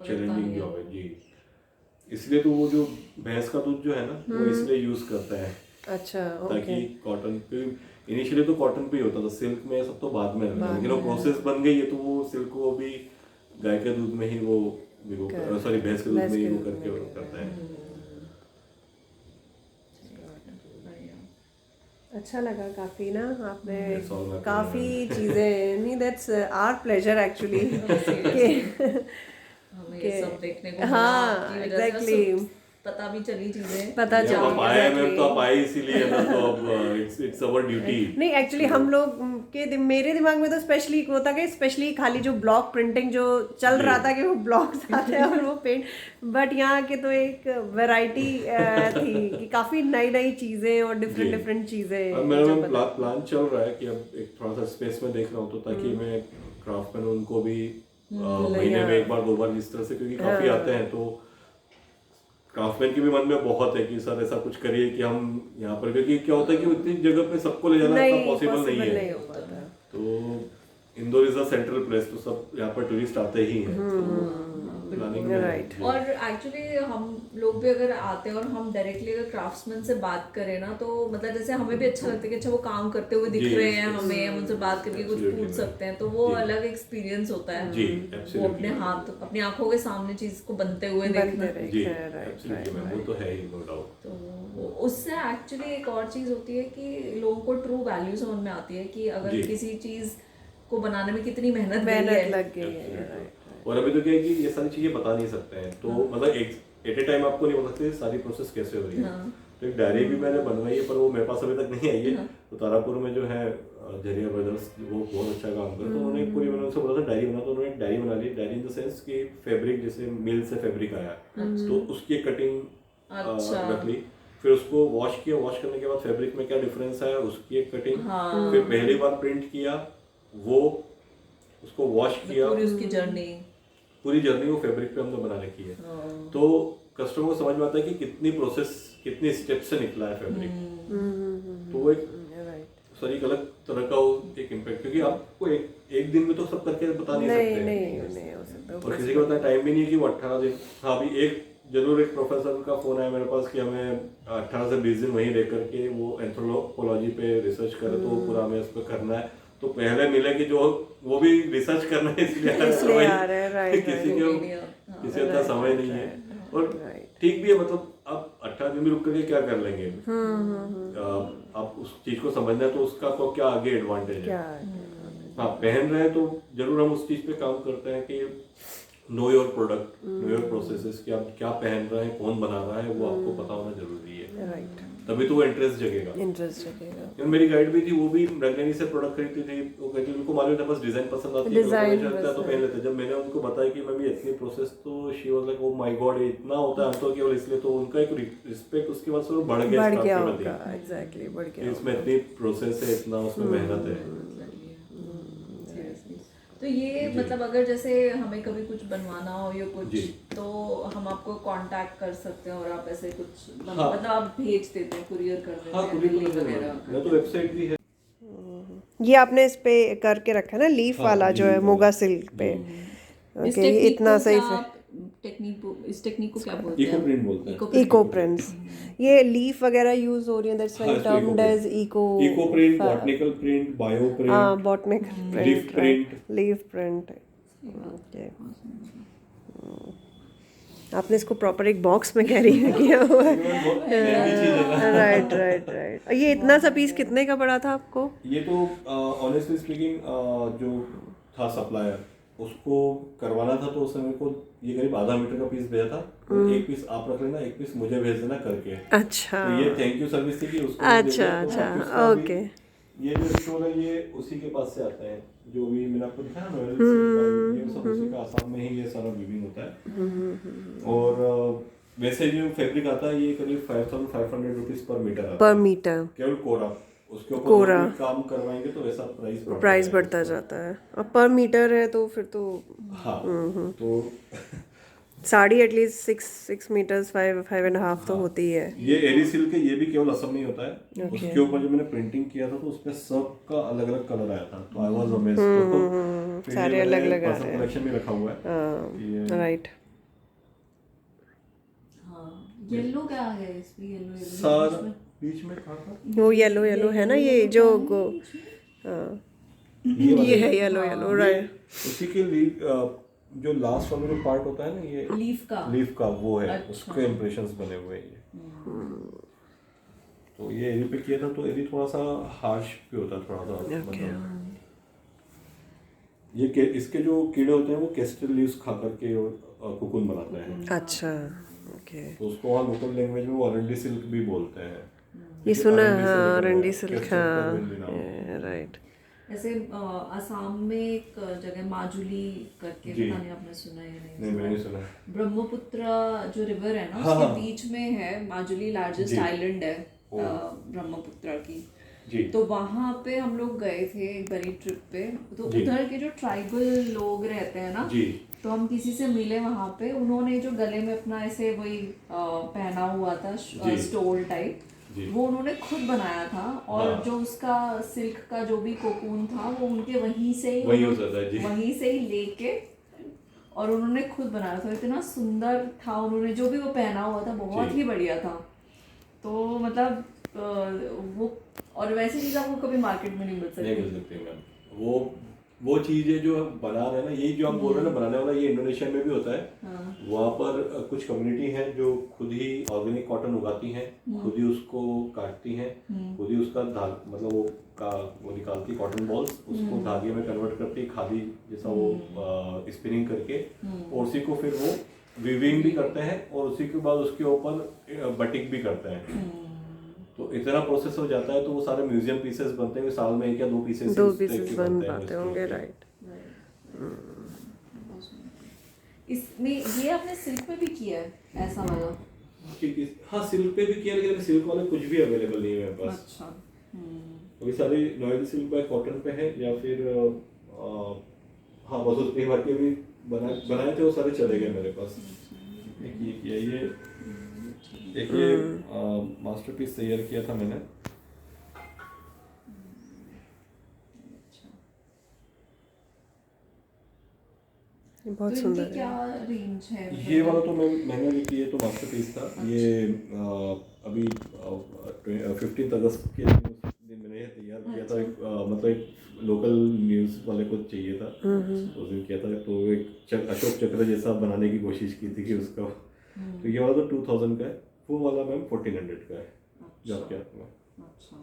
E: चैलेंजिंग जॉब है जी। इसलिए तो वो जो भैंस का दूध जो है ना वो इसलिए यूज करता है।
B: अच्छा,
E: ताकि कॉटन पे इनिशियली तो कॉटन पे ही होता था, सिल्क में सब तो बाद में लगा, लेकिन वो प्रोसेस बन गई है तो वो सिल्क को भी गाय के दूध में ही वो सॉरी भैंस के दूध में ही वो करके करता है।
B: अच्छा लगा काफी ना, आपने
E: That's all my
B: काफी चीजें नहीं, दैट्स आवर प्लेजर एक्चुअली
A: हमें ये सब देखने को
B: हाँ,
A: मिला, आपकी वजह से
B: exactly.
A: पता भी चली चीजें।
B: पता
E: जब
B: चला
E: आप आए मैम तो आप आए इसीलिए ना, तो अब इट्स अवर ड्यूटी।
B: नहीं, एक्चुअली हम लोग के मेरे दिमाग में तो स्पेशली होता कि स्पेशली खाली जो ब्लॉक प्रिंटिंग जो चल रहा था कि वो ब्लॉक्स आते हैं और वो पेंट, बट यहाँ के तो एक वैरायटी थी कि काफी नई नई चीजें और डिफरेंट चीजें।
E: अब मेरा प्लान चल रहा है कि अब एक थोड़ा सा स्पेस में देख रहा हूँ, तो ताकि मैं क्राफ्टमैन उनको भी महीने में एक बार दो बार इस तरह से, क्योंकि काफी आते हैं तो क्राफ्टमैन के भी मन में बहुत है कि सर ऐसा कुछ करिए कि हम यहाँ पर, क्योंकि क्या होता है कि इतनी जगह पे सबको ले जाना इतना पॉसिबल नहीं है।
B: हो पाता।
E: तो Indore is a central place, तो सब यहाँ पर टूरिस्ट आते ही हैं। Planning
B: right.
A: और एक्चुअली हम लोग भी अगर आते हैं और हम डायरेक्टली अगर क्राफ्ट्समैन से बात करें ना, तो मतलब जैसे हमें भी अच्छा लगता है कि अच्छा वो काम करते हुए दिख रहे हैं हमें, हम उनसे बात करके कुछ पूछ सकते हैं, तो वो अलग एक्सपीरियंस होता है।
E: जी,
A: वो अपने हाथ अपनी आंखों के सामने चीज को बनते हुए देखना,
E: जी एब्सोल्युटली मैम, वो तो है ही, नो डाउट।
A: तो उससे एक्चुअली एक और चीज होती है कि लोगों को ट्रू वैल्यू समझ में आती है कि अगर किसी चीज को बनाने में कितनी मेहनत
B: लग गई है।
E: और अभी तो क्या है कि ये सारी चीजें बता नहीं सकते हैं, तो मतलब एट ए टाइम आपको नहीं बता सकते सारी प्रोसेस कैसे हो रही है। तो एक डायरी भी मैंने बनवाई है, पर वो मेरे पास अभी तक नहीं आई है। तो तारापुर में जो है जरिया ब्रदर्स, वो बहुत अच्छा काम करते, तो उन्होंने पूरी, मैंने उनसे बोला था डायरी बना, तो उन्होंने एक डायरी बना ली। डायरी इन द सेंस कि फैब्रिक जैसे मिल से फैब्रिक आया, तो उसकी कटिंग रख ली, फिर उसको वॉश किया, वॉश करने के बाद फैब्रिक में क्या डिफरेंस आया उसकी एक कटिंग, फिर पहली बार प्रिंट किया, वो उसको वॉश किया, पूरी जर्नी वो फैब्रिक पे हमने बना रखी है। तो कस्टमर को समझ में आता है कि कितनी प्रोसेस, कितनी स्टेप से निकला है फैब्रिक। तो वो एक सर एक अलग तरह का एक इम्पैक्ट, क्योंकि आपको एक दिन में तो सब करके बता नहीं सकते,
B: नहीं हो सकता।
E: और किसी को उतना टाइम भी नहीं है कि वो 18 दिन। हाँ, अभी एक प्रोफेसर का फोन आया मेरे पास कि हमें 18 से 20 दिन वहीं रह करके वो एंथ्रोपोलॉजी पे रिसर्च करे, तो पूरा हमें उस पर करना है। तो पहले मिले कि जो वो भी रिसर्च करना है, इसलिए आ रहे हैं, किसी का समय नहीं है। और ठीक भी है, मतलब आप 18 दिन भी रुक करके क्या कर लेंगे। आप उस चीज को समझना है तो उसका आपको क्या आगे एडवांटेज है। हाँ, पहन रहे हैं तो जरूर हम उस चीज पे काम करते हैं कि know your product, know your processes, कि आप क्या पहन रहे हैं, कौन बना रहा है, वो आपको पता होना जरूरी है।
B: राइट,
E: तभी तो वो इंटरेस्ट जगेगा। मेरी गाइड भी थी, वो भी रंगनेनी से प्रोडक्ट खरीदती थी। वो कहती उनको मालूम था बस डिजाइन पसंद आती है, तो पहन लेते। जब मैंने उनको बताया कि मैम ये इतनी प्रोसेस, तो she was like oh my God, इतना होता है हम तो केवल इसलिए, तो उनका एक रिस्पेक्ट उसके बाद से बढ़ गया
B: होगा। एग्जैक्टली, बढ़ गया।
E: इसमें इतनी प्रोसेस है, इतना उसमें मेहनत है।
A: तो ये मतलब अगर जैसे हमें कभी कुछ बनवाना हो या कुछ, तो हम आपको कांटेक्ट कर सकते हैं और आप ऐसे कुछ मतलब आप भेज देते हैं, कुरियर कर देते हैं,
E: कुरियर वगैरह। तो वेबसाइट भी है।
B: ये आपने इस पे करके रखा है ना, लीफ वाला जो है मोगा सिल्क पे। ओके, ये इतना सही से
A: इस टेक्निक को क्या बोलते हैं?
E: इको प्रिंट बोलते हैं।
B: Eco prints. ये लीफ वगैरह यूज हो रही है, that's why termed as eco
E: print, botanical print, bio print,
B: हां, botanical print, leaf print. Okay, आपने इसको प्रॉपर एक बॉक्स में कैरी किया हुआ है। राइट। ये इतना सा पीस कितने का पड़ा था आपको?
E: ये तो ऑनेस्टली स्पीकिंग जो था सप्लायर, उसको करवाना था, तो उसने मेरे को ये करीब आधा मीटर का पीस भेजा था। तो एक पीस आप रख लेना, एक पीस मुझे भेज देना करके।
B: अच्छा,
E: तो ये थैंक यू सर्विस थी कि उसको।
B: अच्छा, ओके।
E: ये जो स्टोर है ये उसी के पास से आता है, जो भी मैंने आपको दिखाया ना, ये सब उसी का, आसाम में ही ये सारा वीविंग होता है। और वैसे जो फैब्रिक आता है ये करीब 5500 रुपीज पर मीटर आता है, केवल कोरा। उसके ऊपर काम करवाएंगे तो वैसा प्राइस
B: बढ़ता जाता है। अब पर मीटर है तो फिर तो
E: हाँ, तो
B: साड़ी एटलीस्ट 6 मीटर्स 5.5 तो होती है।
E: ये एरी सिल्क है, ये भी केवल असम में ही होता है। उसके ऊपर जो मैंने प्रिंटिंग किया था, तो उसमें सबका अलग अलग कलर आया था, तो आई वाज अमेज्ड।
B: सारे अलग अलग आ रहे हैं,
E: कलेक्शन में रखा हुआ है।
B: राइट।
A: येलो क्या है इसमें? येलो
E: सारा बीच में था,
B: वो येलो है ना, ये जो ये है येलो, राइट।
E: उसी के लिए जो लास्ट वाला जो पार्ट होता है ना, ये लीफ का वो है। अच्छा। उसके इम्प्रेशंस बने हुए हैं। तो ये एरी पे किया था, तो एरी थोड़ा सा हार्श भी होता है, थोड़ा सा मतलब ये इसके जो कीड़े होते हैं वो केस्टल लीव्स खा करके कोकून बनाते हैं।
B: अच्छा, ओके।
E: तो उसको वहाँ लोकल लैंग्वेज में वो अरंडी सिल्क भी बोलते हैं।
B: ये सुना है, अरंडी सिल्क, राइट।
A: ऐसे असम में एक जगह माजुली करके, पता नहीं आपने सुना है या
E: नहीं? मैंने सुना।
A: ब्रह्मपुत्र जो रिवर है ना, उसके बीच में है माजुली, लार्जेस्ट आइलैंड है ब्रह्मपुत्र की। तो वहाँ पे हम लोग गए थे एक बड़ी ट्रिप पे। तो उधर के जो ट्राइबल लोग रहते हैं ना, तो हम किसी से मिले वहाँ पे, उन्होंने जो गले में अपना ऐसे वही पहना हुआ था
E: जी।
A: स्टोल टाइप,
E: जी।
A: वो उन्होंने खुद बनाया था। और
E: हाँ।
A: जो उसका सिल्क का जो भी कोकून था वो उनके वहीं से ही
E: वही यूज होता है जी।
A: वहीं से ही लेके और उन्होंने खुद बनाया था। इतना सुंदर था, उन्होंने जो भी वो पहना हुआ था बहुत
E: जी।
A: ही बढ़िया था। तो मतलब वो, और वैसी चीज़ आपको कभी मार्केट में नहीं मिल
E: नहीं मिल
A: सकती।
E: सकती मैम। वो चीजें जो हम बना रहे हैं ना, यही जो हम बोल रहे हैं ना बनाने वाला, ये इंडोनेशिया में भी होता है।
A: हाँ।
E: वहाँ पर कुछ कम्युनिटी है जो खुद ही ऑर्गेनिक कॉटन उगाती हैं, खुद ही उसको काटती हैं, खुद ही उसका मतलब वो निकालती कॉटन बॉल्स, उसको धागे में कन्वर्ट करती है, खादी जैसा वो स्पिनिंग करके, और उसी को फिर वो वीविंग भी करते हैं और उसी के बाद उसके ऊपर बटिक भी करते हैं। तो इतना प्रोसेस हो जाता है, तो वो सारे म्यूजियम पीसेस बनते हैं, साल में 1 या 2 पीसेस
B: बन पाते होंगे, राइट।
A: इसमें ये आपने सिल्क में भी किया है ऐसा वाला?
E: हाँ, सिल्क पे भी किया, लेकिन सिल्क वाले कुछ भी अवेलेबल नहीं है मेरे पास।
A: अच्छा।
E: अभी सारे नॉयल सिल्क बाय कॉटन पे है, या फिर हाँ बस उसके बाकी भी बनाए थे, वो सारे चले गए मेरे पास। एक ये मास्टरपीस तैयार किया था मैंने।
B: ये बहुत
A: तो
B: सुंदर
A: इनकी
B: है।
A: क्या रेंज है?
E: ये वाला तो मैंने भी किए तो मास्टरपीस था। ये अभी 15 अगस्त के दिन मैंने ये तैयार किया था। मतलब एक लोकल न्यूज़ वाले को चाहिए था, उस दिन किया था। तो एक अशोक चक्र जैसा बनाने की कोशिश की थी कि उसका। तो ये वाला तो 2000 का है, वो वाला मैम 1400 का है जो आपके हाथ में।
A: अच्छा।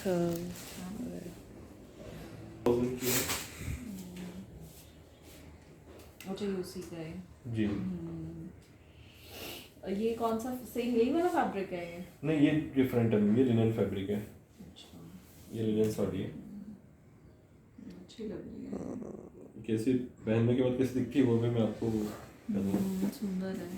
B: हाँ,
E: 1000 की है
A: अच्छा, ये उसी का है।
E: जी।
A: ये कौन सा, सेम यही वाला फैब्रिक है ये?
E: नहीं, ये डिफरेंट है, ये लिनन फैब्रिक है।
A: अच्छा,
E: ये लिनन साड़ी है।
A: अच्छी लग रही है।
E: कैसी पहनने के बाद कैसी दिखती है वो भी मैं आपको बता दूँ।
A: सुंदर है।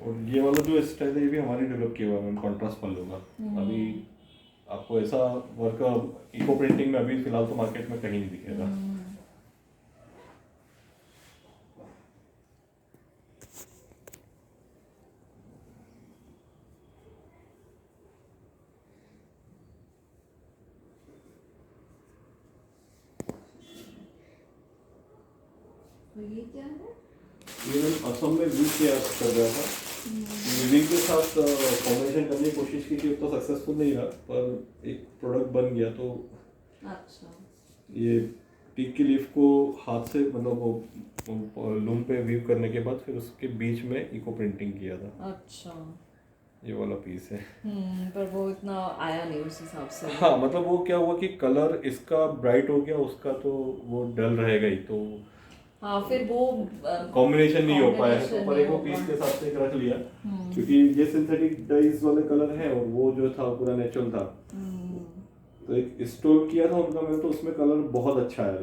E: और ये वाला जो स्टाइल है ये भी हमारी डेवलप किया हुआ है, कॉन्ट्रास्ट पल्लू का। अभी आपको ऐसा वर्क इको प्रिंटिंग में अभी फिलहाल तो मार्केट में कहीं नहीं दिखेगा।
A: तो ये क्या है?
E: ये मैंने असम में वीव किया कर रहा था। वीविंग के साथ कॉम्बिनेशन करने की कोशिश की थी, उतना सक्सेसफुल नहीं रहा, पर एक प्रोडक्ट बन गया। तो
A: अच्छा,
E: ये पीक की लीफ को हाथ से मतलब वो लूम पे वीव करने के बाद फिर उसके बीच में इको प्रिंटिंग किया था।
A: अच्छा।
E: ये वाला पीस है।
A: पर वो इतना आया नहीं उस हिसाब से।
E: हाँ, मतलब वो क्या हुआ कि कलर इसका ब्राइट हो गया, उसका तो वो डल रहेगा ही, तो
A: हाँ, फिर वो
E: कॉम्बिनेशन नहीं हो पाया है। तो
A: combination
E: पर एक वो
A: नहीं
E: पीस
A: हो
E: के साथ से एक रख लिया, क्योंकि ये सिंथेटिक डाइज वाले कलर है और वो जो था पूरा नेचुरल था। तो एक स्टोर किया था उनका मैंने, तो उसमें कलर बहुत अच्छा आया था।